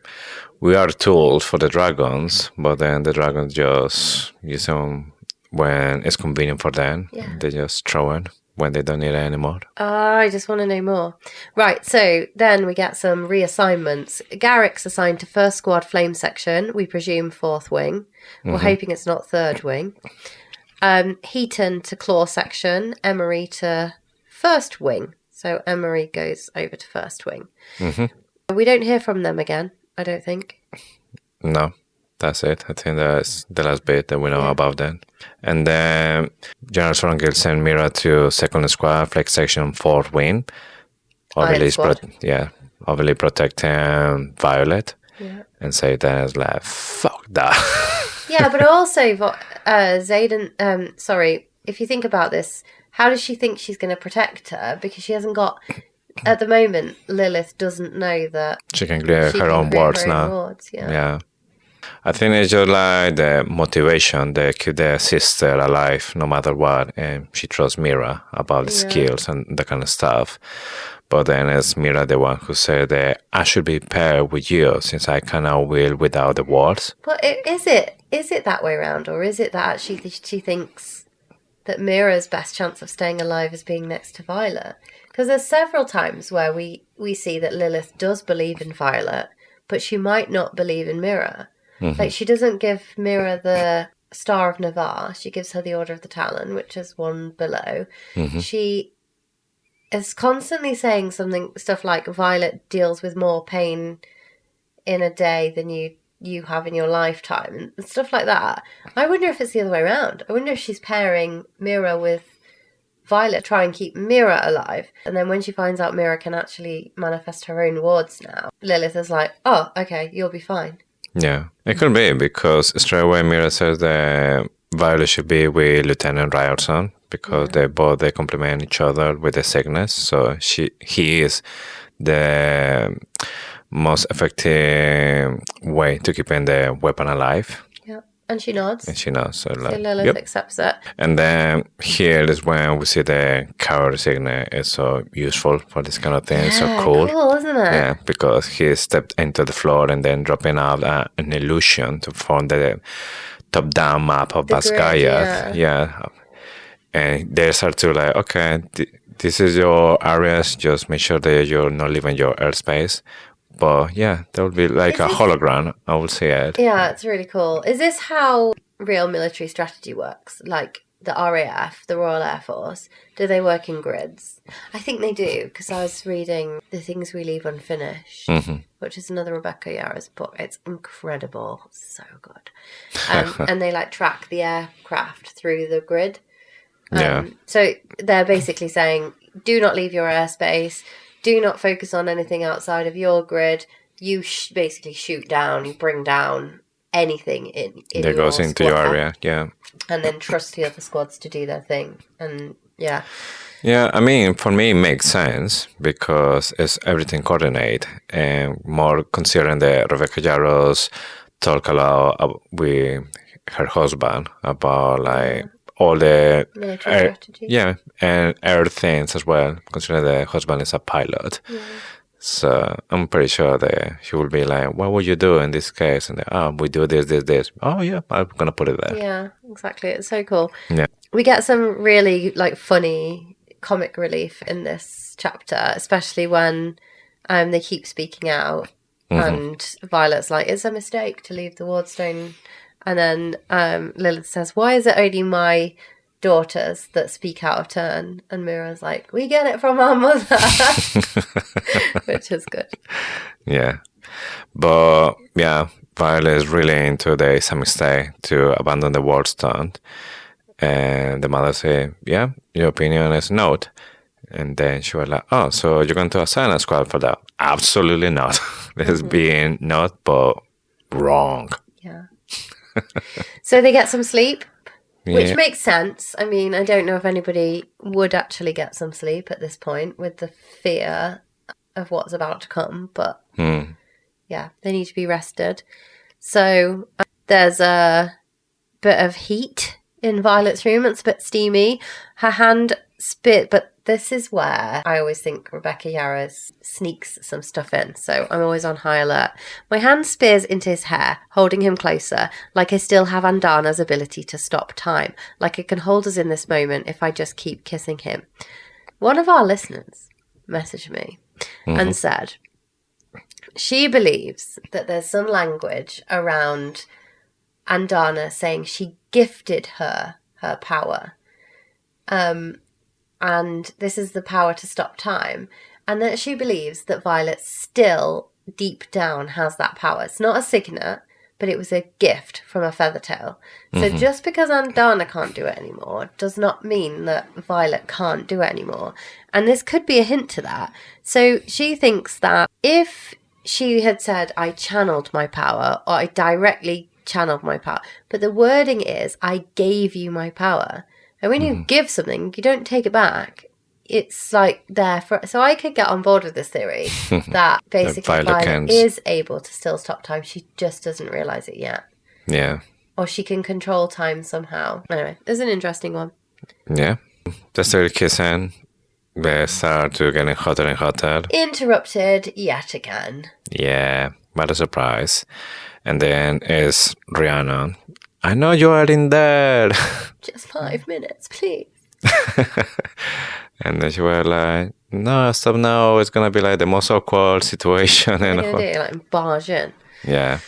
we are tools for the dragons, but then the dragons just use them when it's convenient for them. Yeah. They just throw it when they don't need it anymore. I just want to know more. Right, so then we get some reassignments. Garrick's assigned to 1st Squad Flame Section, we presume 4th Wing. We're hoping it's not 3rd Wing. Heaton to Claw Section, Emery to 1st Wing. So Emery goes over to 1st Wing. We don't hear from them again, I don't think. No, that's it. I think that's the last bit that we know about them. And then General Sorangil sent Mira to 2nd Squad, Flex Section 4th Wing. Iron Squad. Obviously protecting Violet. Yeah. And say that it's like, fuck that. Yeah, but also Xaden, sorry, if you think about this, how does she think she's going to protect her? Because she hasn't got, at the moment, Lilith doesn't know that She can create she her can own create wards her own now. wards, Yeah. I think it's just like the motivation that keep the sister alive no matter what. And she trusts Mira about the skills and that kind of stuff. But then it's Mira the one who said that I should be paired with you since I cannot will without the wards. But is it that way around, or is it that actually she thinks that Mira's best chance of staying alive is being next to Violet. Because there's several times where we see that Lilith does believe in Violet, but she might not believe in Mira. Like, she doesn't give Mira the Star of Navarre. She gives her the Order of the Talon, which is one below. She is constantly saying stuff like Violet deals with more pain in a day than you have in your lifetime, and stuff like that. I wonder if it's the other way around. I wonder if she's pairing Mira with Violet, try and keep Mira alive, and then when she finds out Mira can actually manifest her own wards now, Lilith is like, oh, okay, you'll be fine. Yeah, it could be, because straight away Mira says that Violet should be with Lieutenant Ryerson, because they complement each other with the sickness. So he is the most effective way to keeping the weapon alive. Yeah, and she nods. So Lilith accepts it. And then here is when we see the coward signet is so useful for this kind of thing. It's so cool, isn't it? Yeah, because he stepped into the floor and then dropping out an illusion to form the top-down map of Basgaya. Yeah. And they start to like, okay, this is your areas. Just make sure that you're not leaving your airspace. But yeah, that would be like a hologram. I would say it. Yeah, it's really cool. Is this how real military strategy works? Like the RAF, the Royal Air Force, do they work in grids? I think they do, because I was reading The Things We Leave Unfinished, which is another Rebecca Yarros book. It's incredible. So good. And they like track the aircraft through the grid. So they're basically saying, do not leave your airspace. Do not focus on anything outside of your grid. You basically shoot down, you bring down anything in that goes into your area, and then trust the other squads to do their thing. And yeah, I mean, for me it makes sense, because it's everything coordinate, and more considering that Rebecca Yarros talk a lot with her husband about like all the military strategy. And air things as well, considering the husband is a pilot. So I'm pretty sure that he will be like, what would you do in this case? And we do this. Oh yeah, I'm gonna put it there. Yeah, exactly. It's so cool. Yeah, we get some really like funny comic relief in this chapter, especially when they keep speaking out, and Violet's like, it's a mistake to leave the wardstone. And then Lilith says, why is it only my daughters that speak out of turn? And Mira's like, we get it from our mother. Which is good. Yeah. But yeah, Violet is really into the it's a mistake to abandon the wardstone. And the mother said, yeah, your opinion is not. And then she was like, oh, so you're going to assign a squad for that? Absolutely not. This is being not, but wrong. Yeah. So they get some sleep, which makes sense. I mean, I don't know if anybody would actually get some sleep at this point with the fear of what's about to come, but yeah, they need to be rested. So there's a bit of heat in Violet's room. It's a bit steamy. Her hand spit, but this is where I always think Rebecca Yarros sneaks some stuff in, so I'm always on high alert. My hand spears into his hair, holding him closer, like I still have Andarna's ability to stop time, like I can hold us in this moment if I just keep kissing him. One of our listeners messaged me and said she believes that there's some language around Andarna saying she gifted her power. And this is the power to stop time. And that she believes that Violet still, deep down, has that power. It's not a signet, but it was a gift from a Feathertail. So just because Andarna can't do it anymore does not mean that Violet can't do it anymore. And this could be a hint to that. So she thinks that if she had said, I channeled my power, or I directly channeled my power, but the wording is, I gave you my power. And when you give something, you don't take it back. It's like there for... So I could get on board with this theory that basically Violet is able to still stop time. She just doesn't realise it yet. Yeah. Or she can control time somehow. Anyway, it's an interesting one. Yeah. They're still kissing. They start to getting hotter and hotter. Interrupted yet again. Yeah. What a surprise. And then it's Rhiannon I know you are in there. Just 5 minutes, please. And then she was like, no, stop now. It's going to be like the most awkward situation. What are And they going to do? Like, barge in? yeah.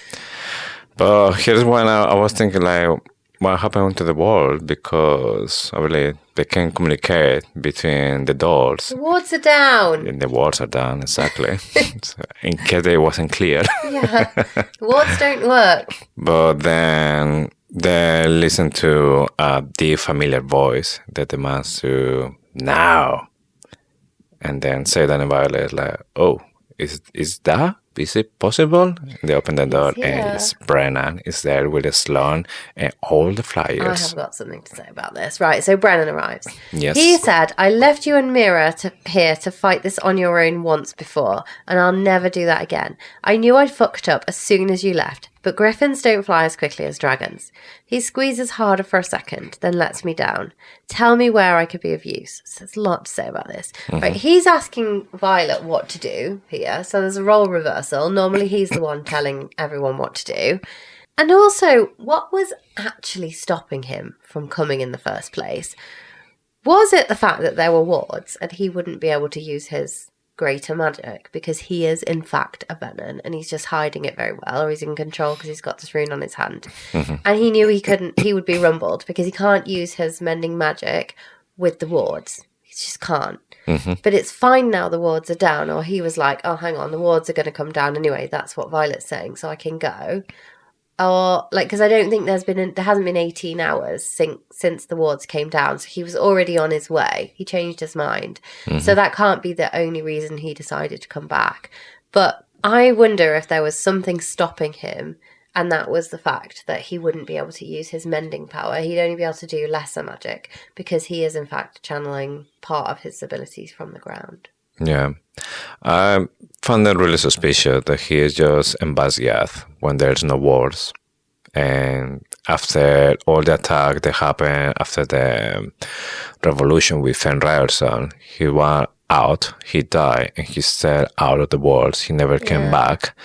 But here's when I was thinking, like, what happened to the world? Because obviously they can communicate between the doors. The wards are down. And the walls are down, exactly. So, in case it wasn't clear. Yeah. The wards don't work. But then they listen to a deep familiar voice that demands to now. And then Xaden and Violet like, oh, is that? Is it possible? And they open the door and it's Brennan is there with a Sloan and all the flyers. I have got something to say about this. Right, so Brennan arrives. Yes. He said, I left you and Mira here to fight this on your own once before, and I'll never do that again. I knew I'd fucked up as soon as you left, but griffins don't fly as quickly as dragons. He squeezes harder for a second, then lets me down. Tell me where I could be of use. So there's a lot to say about this. Mm-hmm. Right, he's asking Violet what to do here, so there's a role reversal. Normally he's the one telling everyone what to do. And also, what was actually stopping him from coming in the first place? Was it the fact that there were wards and he wouldn't be able to use his greater magic because he is in fact a Venin and he's just hiding it very well, or he's in control because he's got this rune on his hand? Mm-hmm. And he knew he would be rumbled because he can't use his mending magic with the wards. He just can't. Mm-hmm. But it's fine now the wards are down, or he was like, oh, hang on, the wards are going to come down anyway. That's what Violet's saying, so I can go. Or, like, because I don't think there hasn't been 18 hours since the wards came down, so he was already on his way. He changed his mind. Mm-hmm. So that can't be the only reason he decided to come back. But I wonder if there was something stopping him, and that was the fact that he wouldn't be able to use his mending power. He'd only be able to do lesser magic because he is in fact channeling part of his abilities from the ground. Yeah. I found it really suspicious that he is just in Basgiath when there's no wars. And after all the attack that happened after the revolution with Fenrirson, he went out, he died, and he's still out of the wars. He never came back.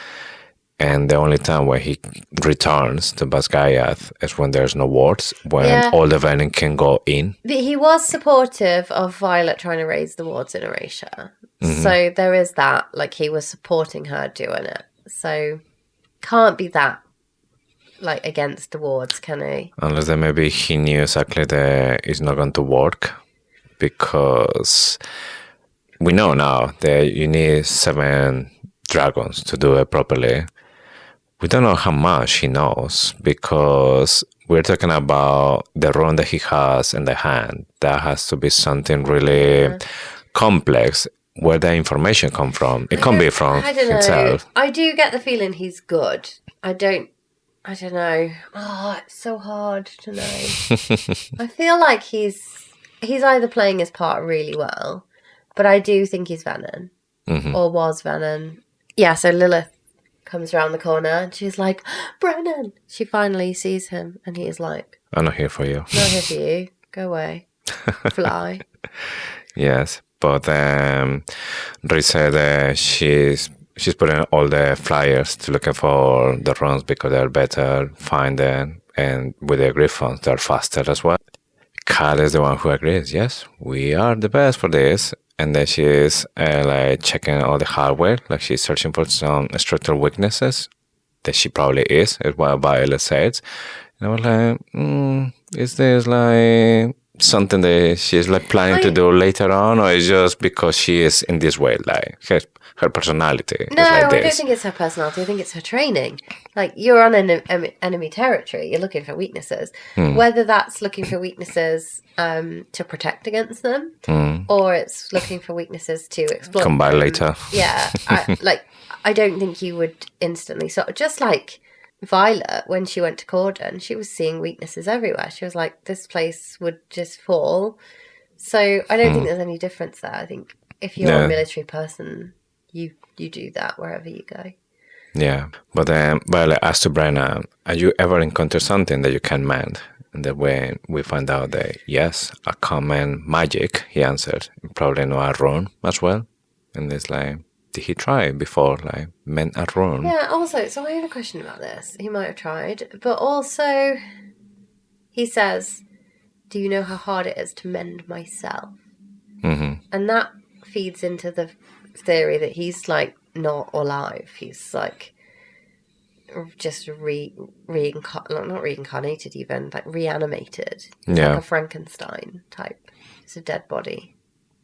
And the only time when he returns to Basgiath is when there's no wards, when all the Venin can go in. But he was supportive of Violet trying to raise the wards in Erasure. Mm-hmm. So there is that, like he was supporting her doing it. So can't be that, like, against the wards, can he? Unless then maybe he knew exactly that it's not going to work, because we know now that you need 7 dragons to do it properly. We don't know how much he knows, because we're talking about the rune that he has in the hand. That has to be something really complex. Where the information come from? It can't be from himself. I do get the feeling he's good. I don't know. Oh, it's so hard to know. I feel like he's either playing his part really well, but I do think he's Venin, or was Venin. Yeah, so Lilith comes around the corner and she's like, Brennan! She finally sees him and he is like, I'm not here for you. Not here for you. Go away. Fly. Yes, but Rhys said she's putting all the flyers to looking for the runs because they're better finding, and with the griffons they're faster as well. Kat is the one who agrees, yes, we are the best for this. And then she's like checking all the hardware, like she's searching for some structural weaknesses that she probably is what Violet says. And I was like, is this like something that she's like planning to do later on, or is just because she is in this way, like her personality No, is like I this? don't think it's her personality. I think it's her training. Like, you're on enemy territory. You're looking for weaknesses. Whether that's looking for weaknesses to protect against them, or it's looking for weaknesses to exploit. Come by later. Yeah. I don't think you would instantly. So just like Violet, when she went to Corden, she was seeing weaknesses everywhere. She was like, this place would just fall. So I don't think there's any difference there. I think if you're a military person, you do that wherever you go. Yeah, but then Violet asked to Brenna, have you ever encountered something that you can mend? And then when we find out that, yes, a common magic, he answered, probably not a rune as well. And it's like, did he try before, like, mend a rune? Yeah, also, so I have a question about this. He might have tried, but also, he says, "Do you know how hard it is to mend myself?" Mm-hmm. And that feeds into the theory that he's like not alive. He's like just not reincarnated even, like reanimated. Yeah. Like a Frankenstein type. It's a dead body.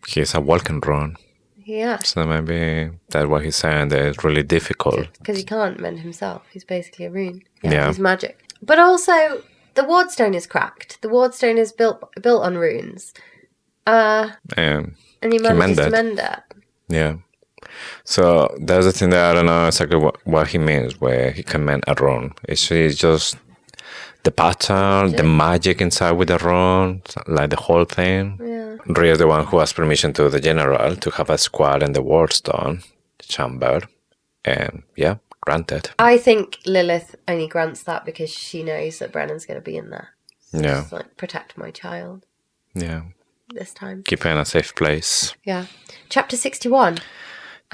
He's a walking rune. Yeah. So maybe that's what he's saying, that it's really difficult. Because he can't mend himself. He's basically a rune. Yeah. He's magic. But also, the wardstone is cracked. The wardstone is built on runes. And he manages to mend it. Yeah. So that's the thing that I don't know exactly what he means where he can mend a rune. It's just the pattern, the magic inside with the rune, like the whole thing. Yeah. Rhea is the one who has permission to the general to have a squad in the wardstone chamber. And yeah, granted. I think Lilith only grants that because she knows that Brennan's going to be in there. So Yeah. just like, protect my child Yeah. this time. Keep her in a safe place. Yeah. Chapter 61.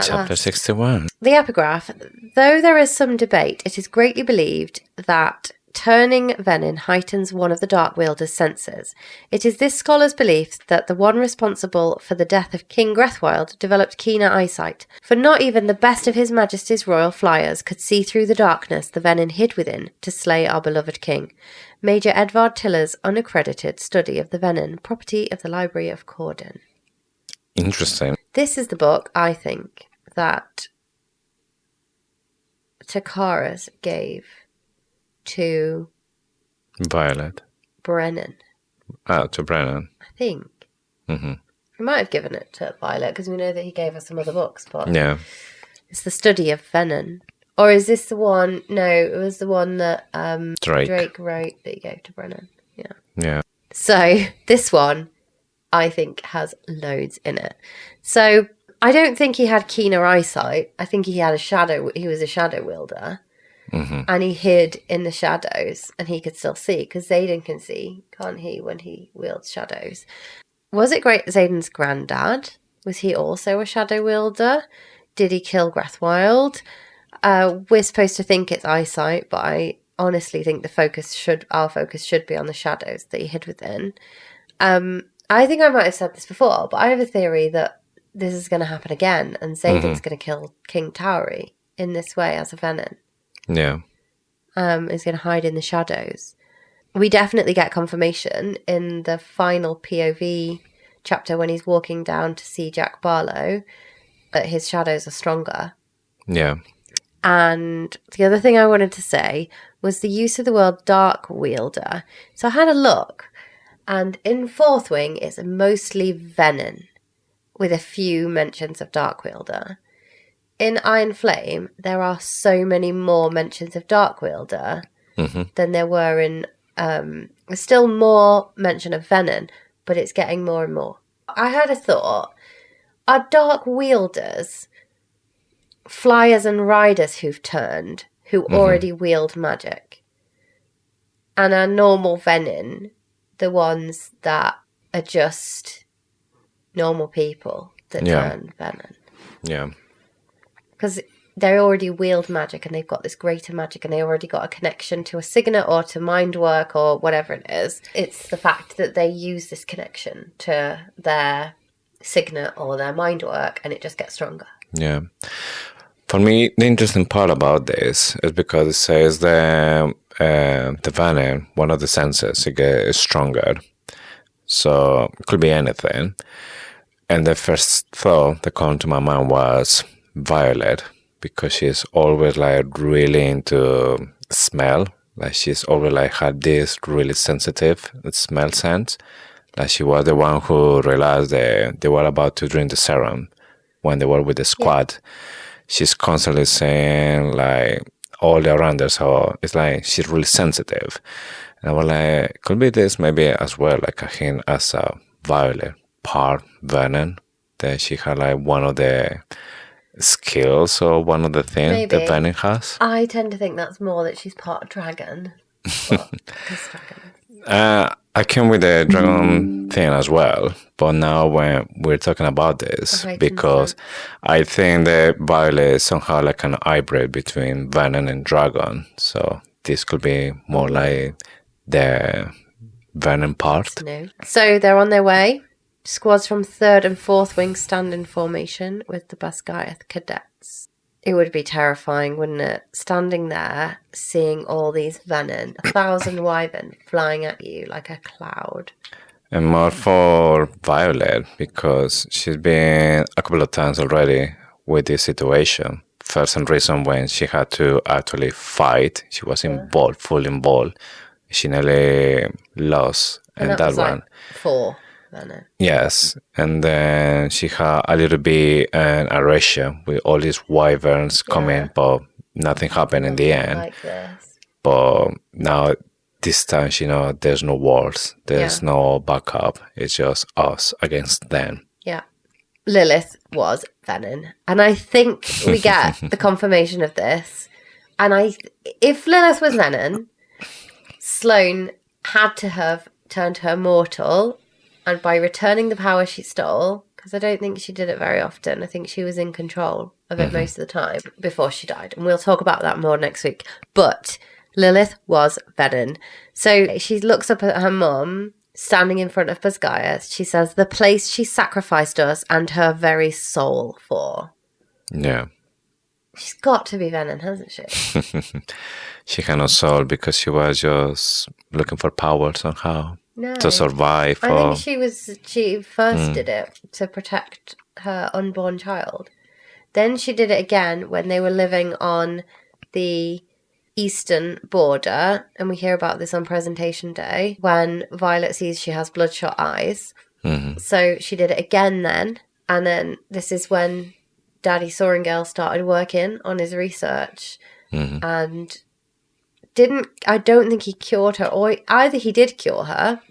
Chapter 61. The epigraph. Though there is some debate, it is greatly believed that turning venin heightens one of the Dark Wielder's senses. It is this scholar's belief that the one responsible for the death of King Grethwild developed keener eyesight, for not even the best of His Majesty's royal flyers could see through the darkness the venin hid within to slay our beloved king. Major Edvard Tiller's unaccredited study of the venin, property of the Library of Corden. Interesting. This is the book, I think, that Takaris gave to Violet. Brennan. To Brennan. I think. Mm-hmm. We might have given it to Violet because we know that he gave us some other books, but Yeah. it's the study of Venin. Or is this the one? No, it was the one that Drake wrote that he gave to Brennan. Yeah. Yeah. So this one, I think, has loads in it. So I don't think he had keener eyesight. I think he was a shadow wielder. Mm-hmm. And he hid in the shadows and he could still see because Xaden can see, can't he, when he wields shadows. Was it great Xaden's granddad? Was he also a shadow wielder? Did he kill Grethwild? We're supposed to think it's eyesight, but I honestly think our focus should be on the shadows that he hid within. I think I might have said this before, but I have a theory that this is going to happen again and Xaden's going to kill King Tauri in this way as a venin. Yeah. Is going to hide in the shadows. We definitely get confirmation in the final POV chapter when he's walking down to see Jack Barlow that his shadows are stronger. Yeah. And the other thing I wanted to say was the use of the word Dark Wielder. So I had a look, and in Fourth Wing it's mostly Venin, with a few mentions of Dark Wielder. In Iron Flame, there are so many more mentions of Dark Wielder than there were in... there's still more mention of Venin, but it's getting more and more. I had a thought. Are Dark Wielders flyers and riders who've turned, who already wield magic? And are normal Venin the ones that are just normal people that turn Venin? Yeah. Because they already wield magic and they've got this greater magic and they already got a connection to a signet or to mind work or whatever it is. It's the fact that they use this connection to their signet or their mind work and it just gets stronger. Yeah. For me, the interesting part about this is because it says the venin, one of the senses, it gets stronger. So it could be anything. And the first thought that came to my mind was Violet, because she's always like really into smell. Like she's always like had this really sensitive smell sense. Like she was the one who realized that they were about to drink the serum when they were with the squad. Yeah. She's constantly saying like all around her, so it's like she's really sensitive. And I was like, could be this maybe as well, like a hint as a Violet part venin, that she had like one of the skills or one of the things that venin has. I tend to think that's more that she's part dragon. I came with the dragon thing as well, but now when we're talking about this, because I think that Violet is somehow like an hybrid between venin and dragon, so this could be more like the Venin part. No. So they're on their way. Squads from 3rd and 4th Wing stand in formation with the Basgaiath cadets. It would be terrifying, wouldn't it? Standing there, seeing all these Venin, 1,000 wyvern flying at you like a cloud. And more for Violet, because she's been a couple of times already with this situation. First and reason when she had to actually fight, she was involved, full involved. She nearly lost, and that was one. Like 4 Venin. Yes, and then she had a little bit an erasure with all these wyverns coming, but nothing happened in the end. Like this. But now, this time, she knows there's no wars, there's no backup. It's just us against them. Yeah. Lilith was Venin. And I think we get the confirmation of this. And if Lilith was Venin, Sloane had to have turned her mortal, and by returning the power she stole, because I don't think she did it very often, I think she was in control of it most of the time before she died. And we'll talk about that more next week. But Lilith was Venin. So she looks up at her mum, standing in front of Basgaiath. She says, the place she sacrificed us and her very soul for. Yeah. She's got to be Venin, hasn't she? She had no soul because she was just looking for power somehow to survive. I think she first did it to protect her unborn child. Then she did it again when they were living on the eastern border, and we hear about this on presentation day when Violet sees she has bloodshot eyes. So she did it again then, and then this is when Daddy Soringale started working on his research and I don't think he cured her, or either he did cure her,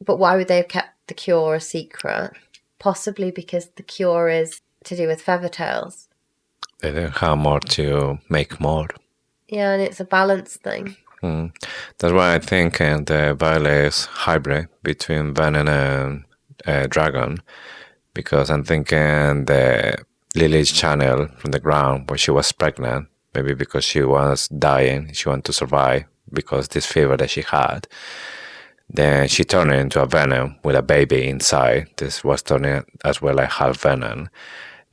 but why would they have kept the cure a secret? Possibly because the cure is to do with feathertails. They didn't have more to make more. Yeah, and it's a balance thing. That's why I think the Violet is hybrid between Venin and Dragon, because I'm thinking the Lily's channel from the ground where she was pregnant, maybe because she was dying, she wanted to survive because this fever that she had. Then she turned into a Venin with a baby inside. This was turning as well like half Venin.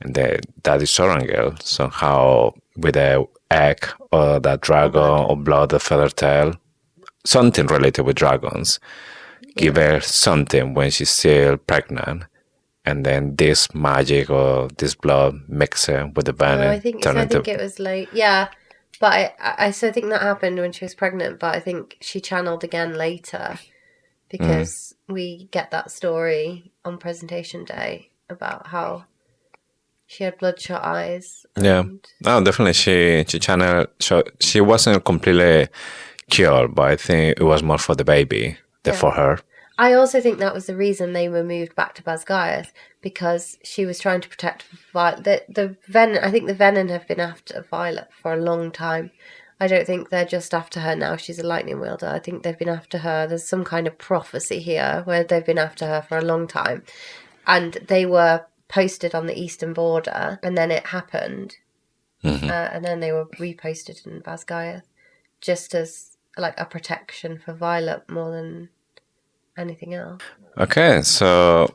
And the Daddy Sorangel somehow with a egg or that dragon or blood, the feather tail, something related with dragons. Give her something when she's still pregnant. And then this magic or this blood mixing with the venom. No, I think it was like, yeah. But I still think that happened when she was pregnant, but I think she channeled again later because we get that story on presentation day about how she had bloodshot eyes. Yeah. No, definitely she channeled. So she wasn't completely cured, but I think it was more for the baby than for her. I also think that was the reason they were moved back to Basgaiath, because she was trying to protect Violet. The Venin, I think the Venin have been after Violet for a long time. I don't think they're just after her now. She's a lightning wielder. I think they've been after her. There's some kind of prophecy here where they've been after her for a long time. And they were posted on the eastern border, and then it happened. And then they were reposted in Basgaiath just as like a protection for Violet more than anything else. Okay, so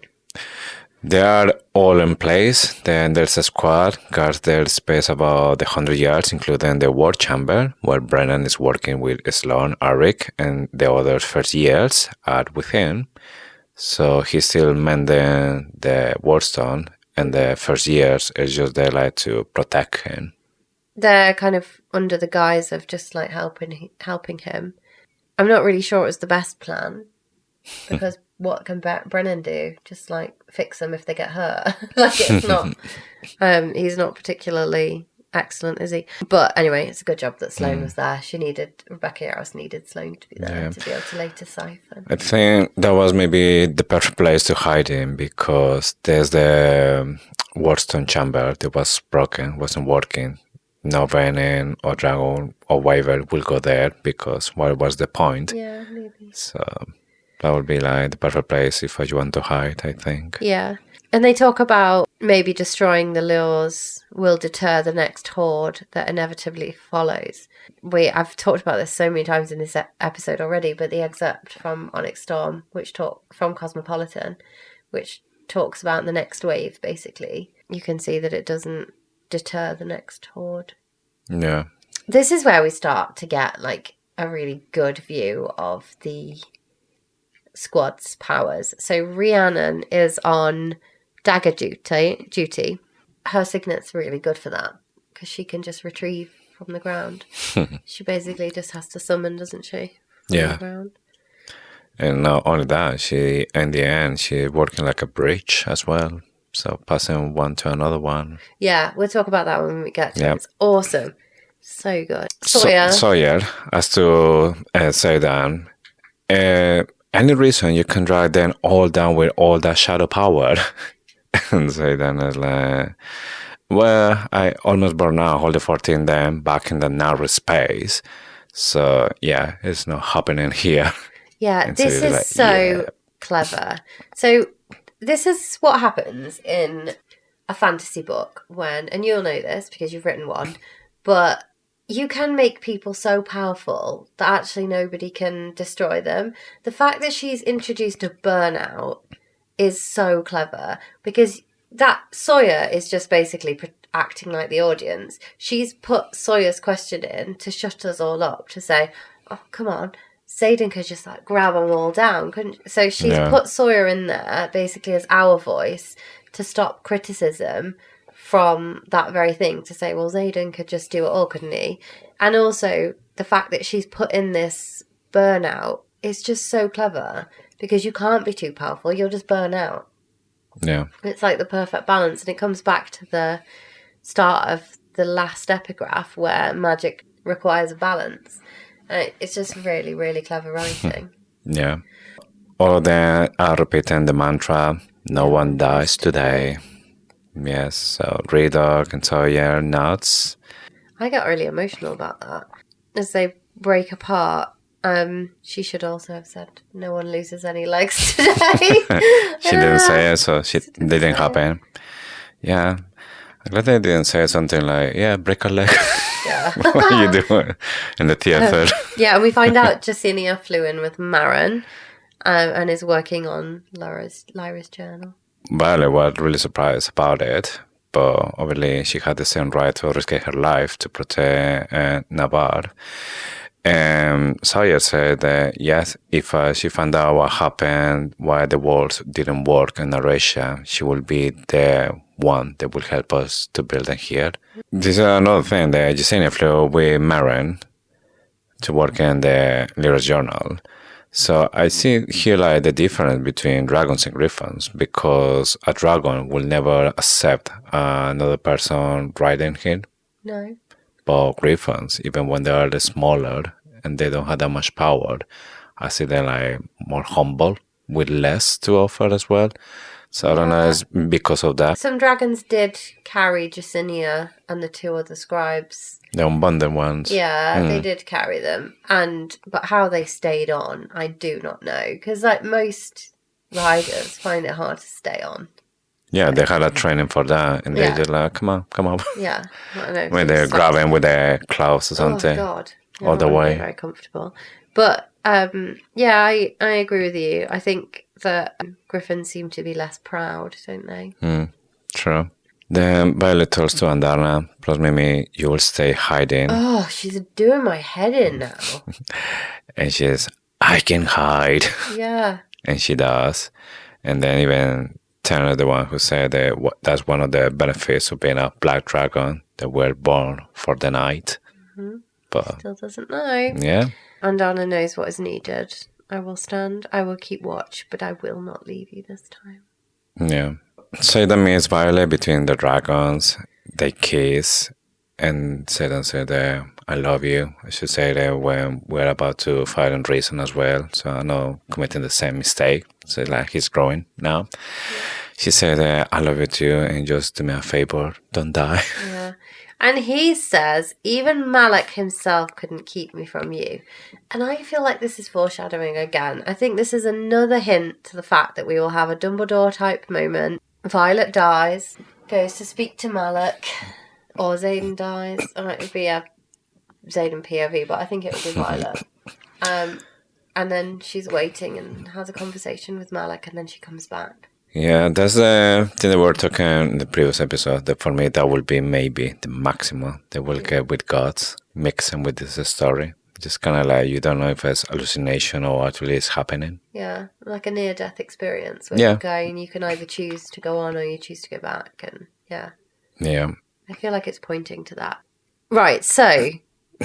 they are all in place. Then there's a squad, guards their space about 100 yards, including the war chamber, where Brennan is working with Sloane, Arik, and the other first years are with him. So he's still mending the wardstone, and the first years is just there like to protect him. They're kind of under the guise of just like helping him. I'm not really sure it was the best plan. Because what can Brennan do? Just like fix them if they get hurt. Like it's not. He's not particularly excellent, is he? But anyway, it's a good job that Sloane was there. Rebecca Yarros needed Sloane to be there to be able to later siphon. I think that was maybe the perfect place to hide him, because there's the wardstone chamber that was broken, wasn't working. No Venin or Dragon or Wyvern will go there, because what was the point? Yeah, maybe. So that would be like the perfect place if you want to hide, I think. Yeah. And they talk about maybe destroying the lures will deter the next horde that inevitably follows. I've talked about this so many times in this episode already, but the excerpt from Onyx Storm, from Cosmopolitan, which talks about the next wave, basically, you can see that it doesn't deter the next horde. Yeah. This is where we start to get like a really good view of the squad's powers. So Rhiannon is on dagger duty. Her signet's really good for that because she can just retrieve from the ground. She basically just has to summon, doesn't she? From the ground. And not only that, in the end, she's working like a bridge as well. So passing one to another one. Yeah, we'll talk about that when we get to it. It's awesome. So good. Sawyer, as to Xaden, any reason you can drag them all down with all that shadow power? And Xaden is like, well, I almost burned out all the 14 them back in the narrow space. So, yeah, it's not happening here. Yeah, this is so clever. So this is what happens in a fantasy book when, and you'll know this because you've written one, but you can make people so powerful that actually nobody can destroy them. The fact that she's introduced a burnout is so clever because that Sawyer is just basically acting like the audience. She's put Sawyer's question in to shut us all up, to say, oh, come on, Xaden could just like grab them all down, couldn't? So she's put Sawyer in there basically as our voice to stop criticism from that very thing, to say, well, Xaden could just do it all, couldn't he? And also the fact that she's put in this burnout is just so clever because you can't be too powerful, you'll just burn out. Yeah. It's like the perfect balance, and it comes back to the start of the last epigraph where magic requires a balance. It's just really, really clever writing. Yeah. All of them are repeating the mantra, no one dies today. Yes, so Redog and Sawyer nuts. I get really emotional about that. As they break apart, she should also have said, no one loses any legs today. She didn't say it, so they didn't happen. Yeah. I'm glad they didn't say something like, yeah, break a leg. Yeah. What are you doing in the theater? Yeah, and we find out Jacinia flew in with Marin and is working on Lyra's journal. Vale was really surprised about it, but obviously she had the same right to risk her life to protect Navarre. And Sawyer said that, yes, if she found out what happened, why the walls didn't work in Russia, she will be the one that will help us to build it here. This is another thing that Jacinia flew with Marin to work in the Lyra's journal. So I see here like the difference between dragons and griffins, because a dragon will never accept another person riding him. No. But griffins, even when they are the smaller and they don't have that much power, I see them like more humble with less to offer as well. So I don't know, it's because of that. Some dragons did carry Jacinia and the two other scribes. The abundant ones. Yeah, they did carry them. But how they stayed on, I do not know. Because like most riders find it hard to stay on. Yeah, they had a training for that, and they just like, come on. Yeah, I know. When they're grabbing with their claws or something. Oh God, all the way. Very comfortable. But yeah, I agree with you. I think that griffins seem to be less proud, don't they? True. Then Violet tells to Andarna, plus maybe you will stay hiding. Oh, she's doing my head in now. And she says, I can hide. Yeah. And she does. And then even Tairn is the one who said that that's one of the benefits of being a black dragon, that we're born for the night. Mm-hmm. But still doesn't know. Yeah. Andarna knows what is needed. I will stand, I will keep watch, but I will not leave you this time. Yeah. Xaden meets Violet between the dragons. They kiss, and Xaden said, I love you. I should say that when we're about to fight on reason as well. So I know committing the same mistake. So like he's growing now. Yeah. She said, I love you too, and just do me a favor, don't die. Yeah. And he says, even Malak himself couldn't keep me from you. And I feel like this is foreshadowing again. I think this is another hint to the fact that we will have a Dumbledore-type moment Violet dies, goes to speak to Malak, or Xaden dies. Or it would be a Xaden POV, but I think it would be Violet. And then she's waiting and has a conversation with Malak, and then she comes back. Yeah, that's the thing that we were talking in the previous episode. That for me, that will be maybe the maximum they will get with gods, mixing with this story. Just kind of like, you don't know if it's hallucination or actually it's happening. Yeah, like a near-death experience where you go and you can either choose to go on or you choose to go back. And yeah. I feel like it's pointing to that. Right, so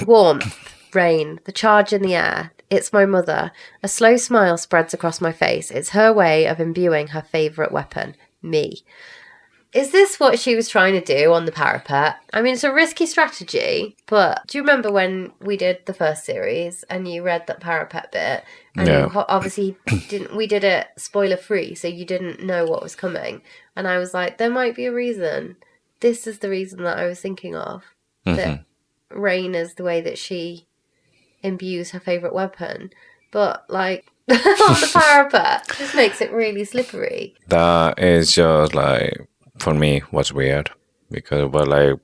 warmth, rain, the charge in the air. It's my mother. A slow smile spreads across my face. It's her way of imbuing her favourite weapon, me. Is this what she was trying to do on the parapet? I mean, it's a risky strategy, but do you remember when we did the first series and you read that parapet bit? And obviously we did it spoiler free, so you didn't know what was coming. And I was like, there might be a reason. This is the reason that I was thinking of. That rain is the way that she imbues her favourite weapon. But like on the parapet just makes it really slippery. That is just like, for me, was weird because it was like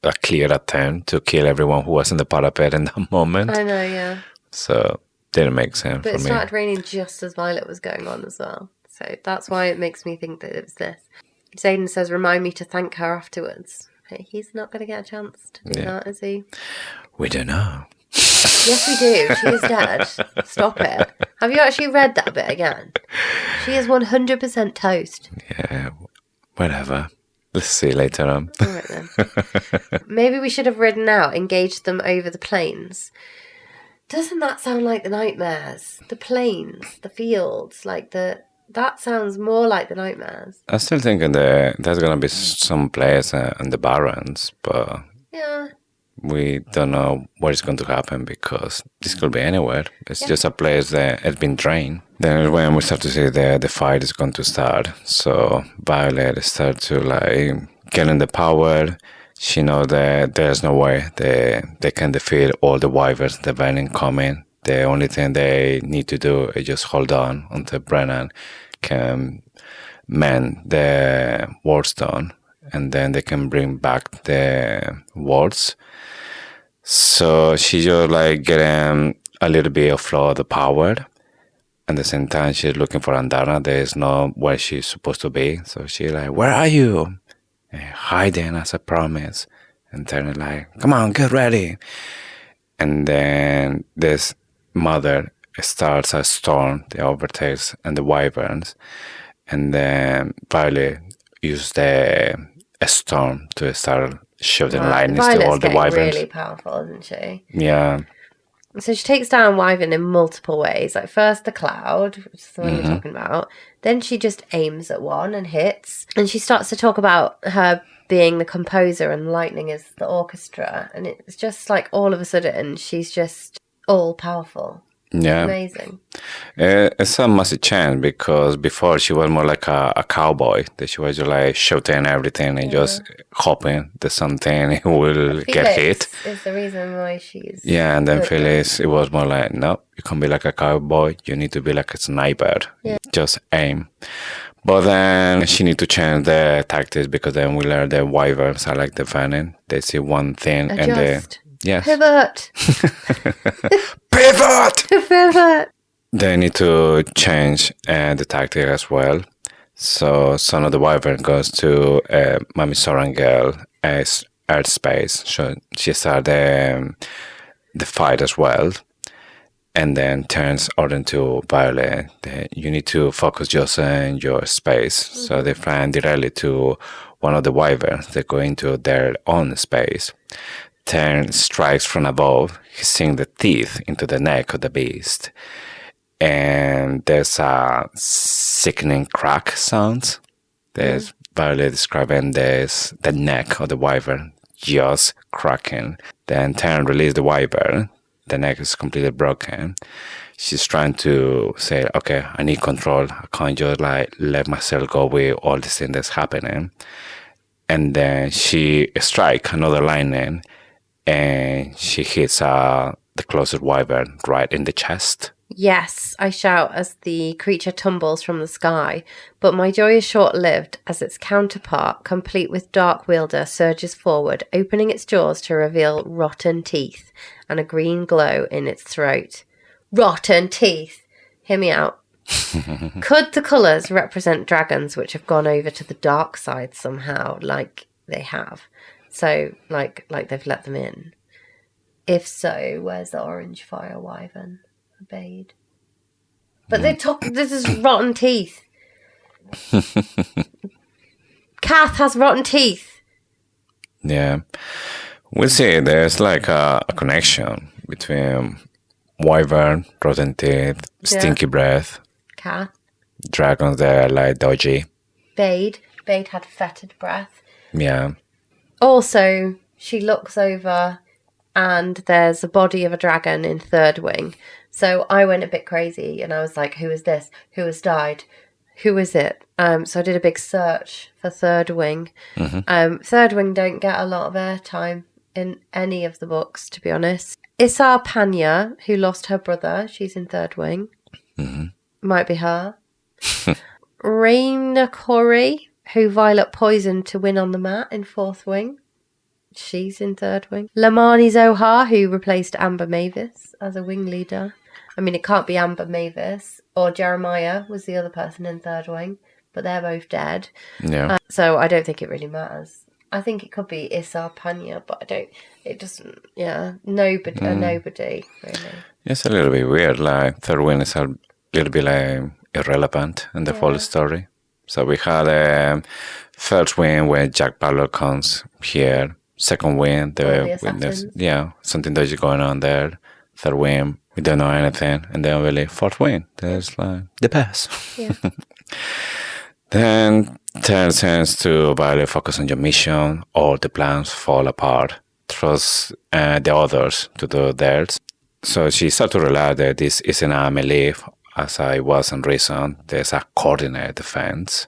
a clear attempt to kill everyone who was in the parapet in that moment. I know, yeah. So didn't make sense for me. But it started raining just as Violet was going on as well. So that's why it makes me think that it's this. Xaden says, remind me to thank her afterwards. He's not going to get a chance to do that, is he? We don't know. Yes, we do. She is dead. Stop it. Have you actually read that bit again? She is 100% toast. Yeah, whatever. Let's see later on. All right then. Maybe we should have ridden out, engaged them over the plains. Doesn't that sound like the nightmares? The plains, the fields, like that sounds more like the nightmares. I'm still thinking that there's going to be some place in the Barrens, but yeah, we don't know what is going to happen because this could be anywhere. It's just a place that has been drained. Then when we start to see the fight is going to start, so Violet starts to like get in the power. She knows that there's no way they can defeat all the wyverns, the Venin coming. The only thing they need to do is just hold on until Brennan can mend the wardstone, and then they can bring back the wards. So she just like getting a little bit of flow of the power. At the same time, she's looking for Andarna. There is no where she's supposed to be. So she's like, where are you? Hiding as I promised. And Tairn like, come on, get ready. And then this mother starts a storm, the overtakes and the wyverns. And then Violet uses a storm to start shooting lightning to all the wyverns. Really powerful, isn't she? Yeah. So she takes down wyvern in multiple ways. Like first the cloud, which is the one you're talking about. Then she just aims at one and hits. And she starts to talk about her being the composer and lightning is the orchestra. And it's just like all of a sudden she's just all powerful. Yeah. Amazing. It's a massive change because before she was more like a cowboy. That she was just like shooting everything and just hoping that something will get hit. Is the reason why she's... Yeah, and then Felix, it was more like, no, you can't be like a cowboy. You need to be like a sniper. Yeah. Just aim. But then she need to change the tactics because then we learn that wyverns are like the Venin. They see one thing and they... Yes. Pivot! Pivot! Pivot! They need to change the tactic as well. So some of the wyvern goes to Mami Sorangel as airspace. So she started the fight as well. And then turns order to Violet. You need to focus just on your space. So they fly directly to one of the wyverns. They go into their own space. Tairn strikes from above. He sinks the teeth into the neck of the beast. And there's a sickening crack sound. There's Violet describing this, the neck of the wyvern just cracking. Then Tairn releases the wyvern. The neck is completely broken. She's trying to say, okay, I need control. I can't just like let myself go with all this thing that's happening. And then she strikes another lightning and she hits the closest wyvern right in the chest. Yes, I shout as the creature tumbles from the sky, but my joy is short-lived as its counterpart, complete with dark wielder, surges forward, opening its jaws to reveal rotten teeth and a green glow in its throat. Rotten teeth! Hear me out. Could the colours represent dragons which have gone over to the dark side somehow, like they have? So, like they've let them in? If so, where's the orange fire wyvern? Obeyed. But this is rotten teeth. Kath has rotten teeth. Yeah. We'll see. There's like a connection between wyvern, rotten teeth, stinky breath. Kath. Dragons there like dodgy. Bade. Bade had fetid breath. Yeah. Also, she looks over and there's a body of a dragon in third wing. So I went a bit crazy and I was like, who is this? Who has died? Who is it? So I did a big search for third wing. Third wing don't get a lot of airtime in any of the books, to be honest. Isar Panya, who lost her brother, she's in third wing. Might be her. Raina Corey, who Violet poisoned to win on the mat in fourth wing. She's in third wing. Lamani Zohar, who replaced Amber Mavis as a wing leader. I mean, it can't be Amber Mavis. Or Jeremiah was the other person in third wing. But they're both dead. Yeah. So I don't think it really matters. I think it could be Isar Panya, but it doesn't, nobody, really. It's a little bit weird. Like, third win is a little bit like irrelevant in the full story. So we had first win where Jack Barlow comes here. Second win, something dodgy going on there. Third win, we don't know anything. And then really, fourth win, there's like the pass. Yeah. Then Tairn tends to barely focus on your mission. All the plans fall apart. Trust the others to do theirs. So she starts to realize that this isn't a melee, as I was in Reason. There's a coordinated defense.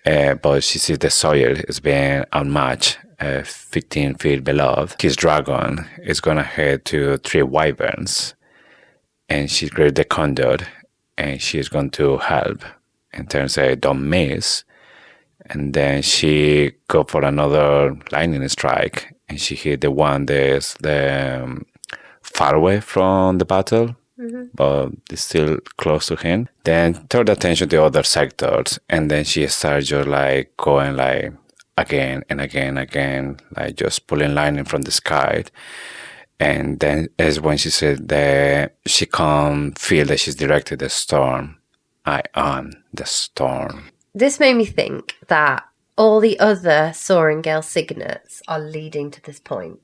But she sees the soil is being unmatched. 15 feet below. His dragon is going to head to 3 wyverns. And she created the conduit. And she's going to help. And Tairn says, don't miss. And then she go for another lightning strike. And she hit the one that's far away from the battle. But it's still close to him. Then turn attention to other sectors. And then she starts just like going like again and again, like just pulling lightning from the sky. And then is when she said that she can't feel that she's directed the storm. I am the storm. This made me think that all the other Soaring Gale signets are leading to this point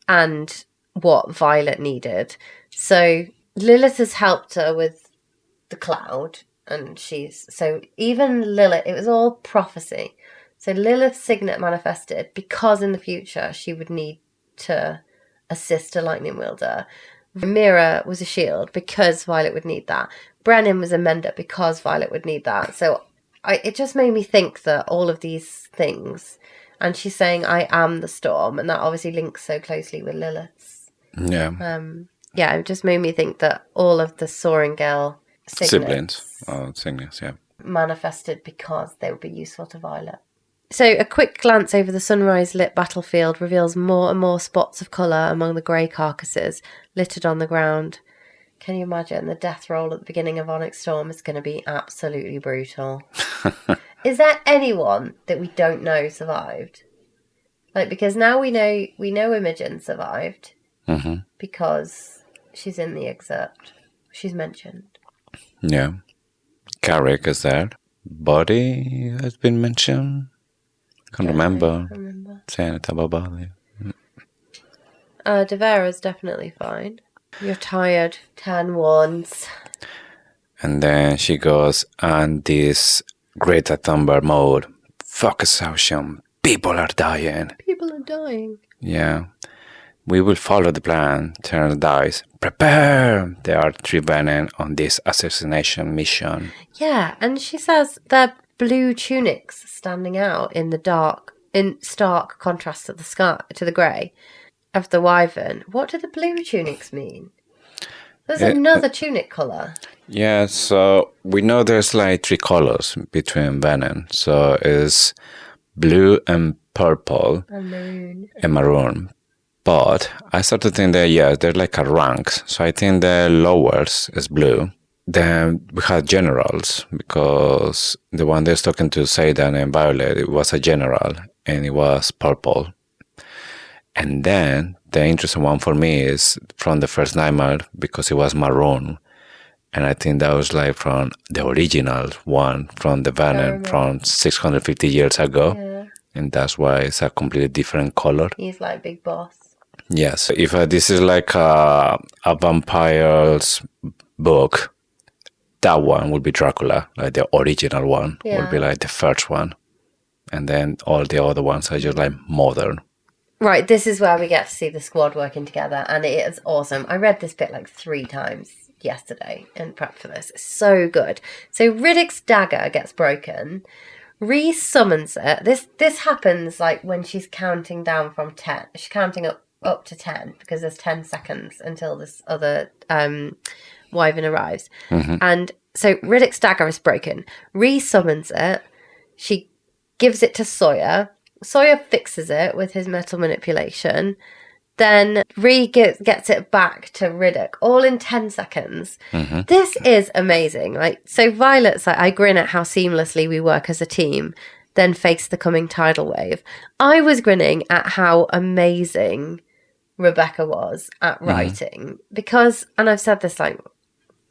and what Violet needed. So Lilith has helped her with the cloud, and so even Lilith, it was all prophecy. So Lilith's signet manifested because in the future she would need to assist a lightning wielder. Mira was a shield because Violet would need that. Brennan was a mender because Violet would need that. So it just made me think that all of these things, and she's saying I am the storm, and that obviously links so closely with Lilith's. Yeah. It just made me think that all of the Soaring Gale siblings manifested because they would be useful to Violet. So a quick glance over the sunrise-lit battlefield reveals more and more spots of colour among the grey carcasses littered on the ground. Can you imagine the death roll at the beginning of Onyx Storm is going to be absolutely brutal. Is there anyone that we don't know survived? Like, because now we know Imogen survived because she's in the excerpt. She's mentioned. Yeah. Carrick is there. Body has been mentioned. Can't remember saying it about Bali. Devera's definitely fine. You're tired. 10 wands. And then she goes on this Greta Thunberg mode. Focus ocean. People are dying. People are dying. Yeah. We will follow the plan. Tairn dies. Prepare! There are 3 Venin on this assassination mission. Yeah, and she says they're blue tunics standing out in the dark, in stark contrast to the sky, to the grey of the wyvern. What do the blue tunics mean? There's another tunic colour. Yeah, so we know there's like 3 colors between Venin. So it's blue and purple and maroon. But I started to think that, yeah, they're like a ranks. So I think the lowest is blue. Then we had generals, because the one that's talking to Xaden and Violet, it was a general, and it was purple. And then the interesting one for me is from the first nightmare, because it was maroon. And I think that was like from the original one from the Venin from 650 years ago. Yeah. And that's why it's a completely different color. He's like big boss. Yes. If this is like a vampire's book, that one would be Dracula, like the original one would be like the first one. And then all the other ones are just like modern. Right, this is where we get to see the squad working together, and it is awesome. I read this bit like 3 times yesterday in prep for this. It's so good. So Riddick's dagger gets broken. Rhys summons it. This happens like when she's counting down from 10. She's counting up to 10 because there's 10 seconds until this other wyvern arrives. And so Riddick's dagger is broken. Rhys summons it. She gives it to Sawyer. Sawyer fixes it with his metal manipulation. Then Rhys gets it back to Riddick, all in 10 seconds. This is amazing. Like, so Violet's like, I grin at how seamlessly we work as a team, then face the coming tidal wave. I was grinning at how amazing Rebecca was at writing, because, and I've said this like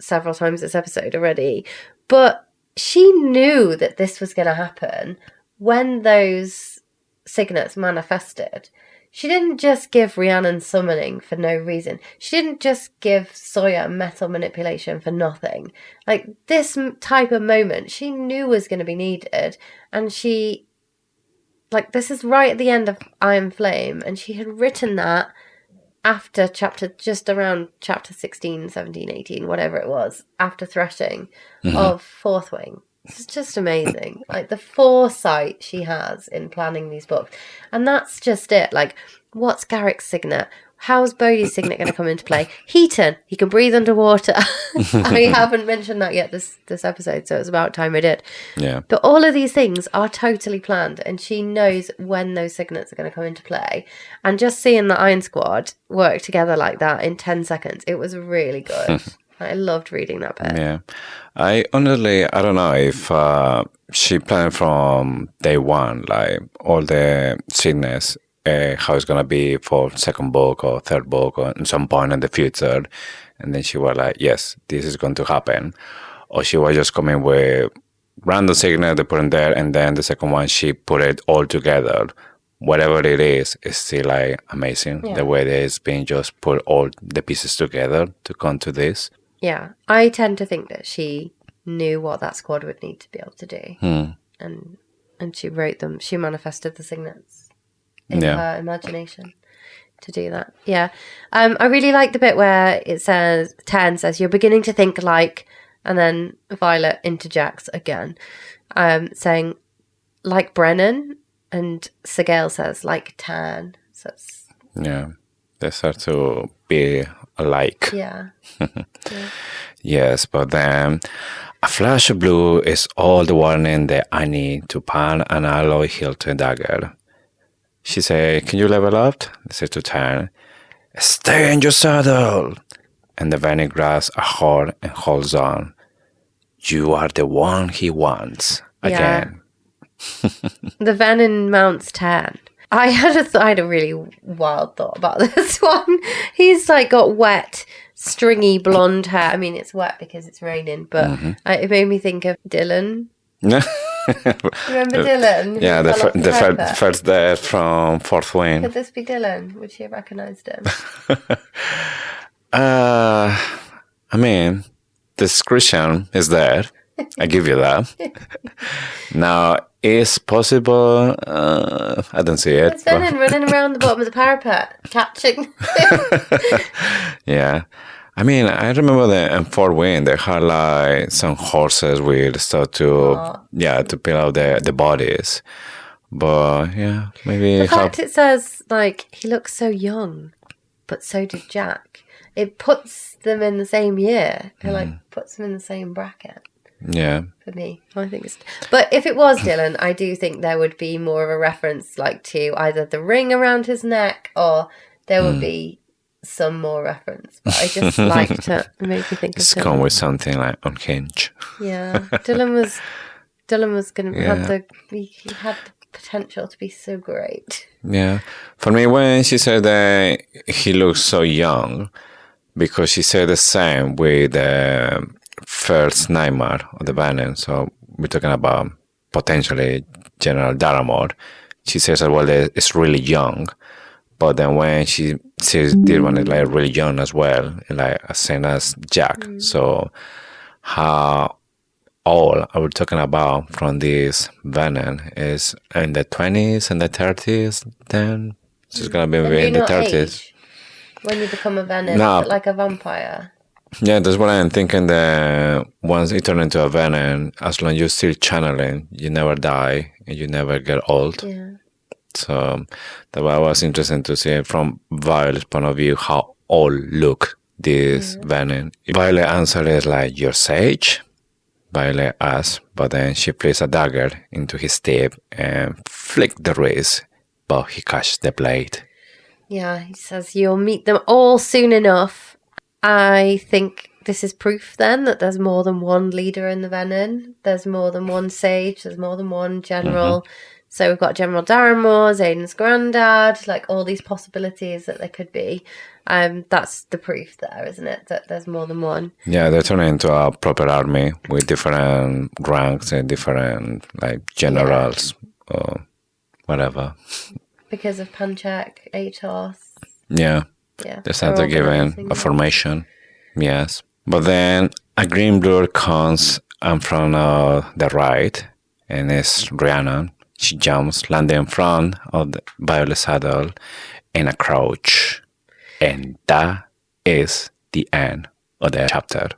several times this episode already, but she knew that this was going to happen when those signets manifested. She didn't just give Rhiannon summoning for no reason. She didn't just give Sawyer metal manipulation for nothing. Like, this type of moment she knew was going to be needed, and she, like, this is right at the end of Iron Flame, and she had written that after just around chapter 16, 17, 18, whatever it was, after threshing of Fourth Wing. It's just amazing. Like, the foresight she has in planning these books. And that's just it. Like, what's Garrick's signet? How's Bodhi's signet going to come into play? Heaton, he can breathe underwater. I haven't mentioned that yet this episode, so it was about time I did. Yeah. But all of these things are totally planned, and she knows when those signets are going to come into play. And just seeing the Iron Squad work together like that in 10 seconds, it was really good. I loved reading that bit. Yeah. I honestly, I don't know if she planned from day one, like all the sickness, how it's going to be for second book or third book or at some point in the future. And then she was like, yes, this is going to happen. Or she was just coming with random signal, they put in there, and then the second one, she put it all together. Whatever it is, it's still like amazing. Yeah. The way that it's been just put all the pieces together to come to this. Yeah, I tend to think that she knew what that squad would need to be able to do. And she wrote them. She manifested the signets in her imagination to do that. Yeah. I really like the bit where it says, Tairn says, you're beginning to think like, and then Violet interjects again, saying, like Brennan, and Sigale says, like Tairn. So it's... Yeah, they start to be alike. Yeah. Yes, but then a flash of blue is all the warning that I need to pan an alloy hilt dagger. She said, can you level up? They said to Tairn, stay in your saddle. And the Venin grabs a horn and holds on. You are the one he wants. Again. The Venin mounts Tairn. I had a really wild thought about this one. He's like got wet, stringy blonde hair. I mean, it's wet because it's raining, but it made me think of Dylan. Remember Dylan? Yeah, the first day from Fourth Wing. Could this be Dylan? Would she have recognised him? I mean, the description is there. I give you that. Now, is possible? I don't see it. It's Venin running around the bottom of the parapet, catching. Yeah. I mean, I remember that in Fort Wayne, they had like some horses with stuff to peel out the bodies. But yeah, maybe... The fact it says, like, he looks so young, but so did Jack. it puts them in the same year. It like puts them in the same bracket. Yeah. For me, I think it's. But if it was Dylan, I do think there would be more of a reference, like to either the ring around his neck, or there would be some more reference. But I just like to make me think of. It's come with something like unhinged. Yeah, Dylan was going to have he had the potential to be so great. Yeah, for me, when she said that he looks so young, because she said the same with the first nightmare of the Venin. So we're talking about potentially General Daramor. She says as well that it's really young, but then when she says this one is like really young as well, like same as Jack. So how old are we talking about from this Venin? Is in the 20s and the 30s then? So it's gonna be in the 30s. Age when you become a Venin, No. like a vampire. Yeah, that's what I'm thinking, that once you turn into a Venin, as long as you're still channeling, you never die and you never get old. Yeah. So that was interesting to see from Violet's point of view how old look this Venin. Violet answer is like, your sage? Violet asks, but then she places a dagger into his tip and flick the wrist, but he catches the blade. Yeah, he says you'll meet them all soon enough. I think this is proof then that there's more than one leader in the Venin. There's more than one sage. There's more than one general. So we've got General Daramor, Xaden's granddad, like all these possibilities that there could be. That's the proof there, isn't it? That there's more than one. Yeah, they turn into a proper army with different ranks and different like generals or whatever. Because of Panchak, Atos. Yeah. Yeah. They start to give in a formation. Yes. But then a green blur comes in front of the right, and it's Rhiannon. She jumps, landing in front of the Violet's saddle in a crouch. And that is the end of the chapter.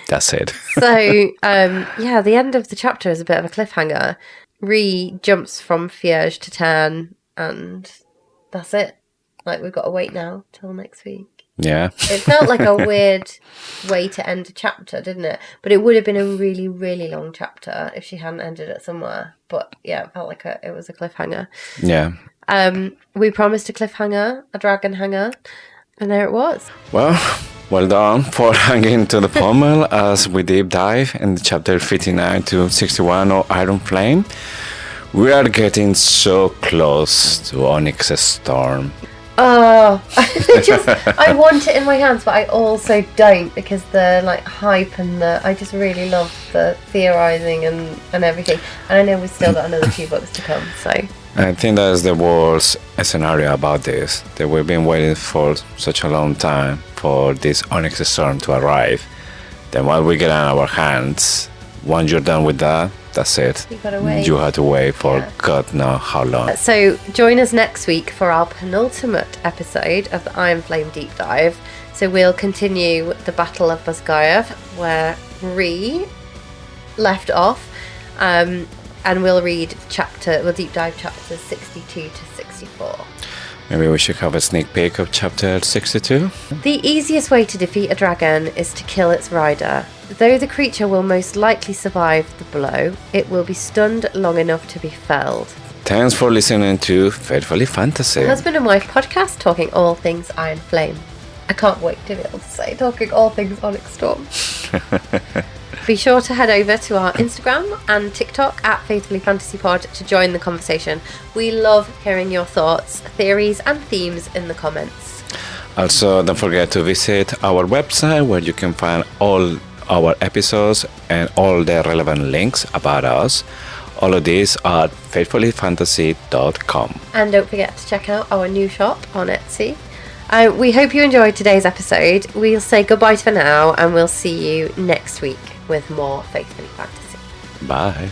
That's it. So, the end of the chapter is a bit of a cliffhanger. Rhi jumps from Fierge to Tairn, and that's it. Like, we've got to wait now till next week. Yeah. It felt like a weird way to end a chapter, didn't it? But it would have been a really, really long chapter if she hadn't ended it somewhere. But yeah, it felt like it was a cliffhanger. Yeah. We promised a cliffhanger, a dragon hanger, and there it was. Well done for hanging to the pommel as we deep dive in chapter 59 to 61 of Iron Flame. We are getting so close to Onyx Storm. Oh, I want it in my hands, but I also don't, because the like hype and I just really love the theorizing and everything. And I know we've still got another 2 books to come, so. I think that's the worst scenario about this, that we've been waiting for such a long time for this Onyx Storm to arrive. Then while we get on our hands, once you're done with that, that's it. You gotta wait. You have to wait for God knows how long. So join us next week for our penultimate episode of the Iron Flame Deep Dive. So we'll continue the Battle of Basgayath, where Rhi left off, and we'll deep dive chapters 62 to 64. Maybe we should have a sneak peek of chapter 62. The easiest way to defeat a dragon is to kill its rider. Though the creature will most likely survive the blow, it will be stunned long enough to be felled. Thanks for listening to Faithfully Fantasy. Husband and wife podcast, talking all things Iron Flame. I can't wait to be able to say talking all things Onyx Storm. Be sure to head over to our Instagram and TikTok at Faithfully Fantasy Pod to join the conversation. We love hearing your thoughts, theories and themes in the comments. Also, don't forget to visit our website where you can find all our episodes and all the relevant links about us. All of these are faithfullyfantasy.com. And don't forget to check out our new shop on Etsy. We hope you enjoyed today's episode. We'll say goodbye for now, and we'll see you next week with more Faithfully Fantasy. Bye.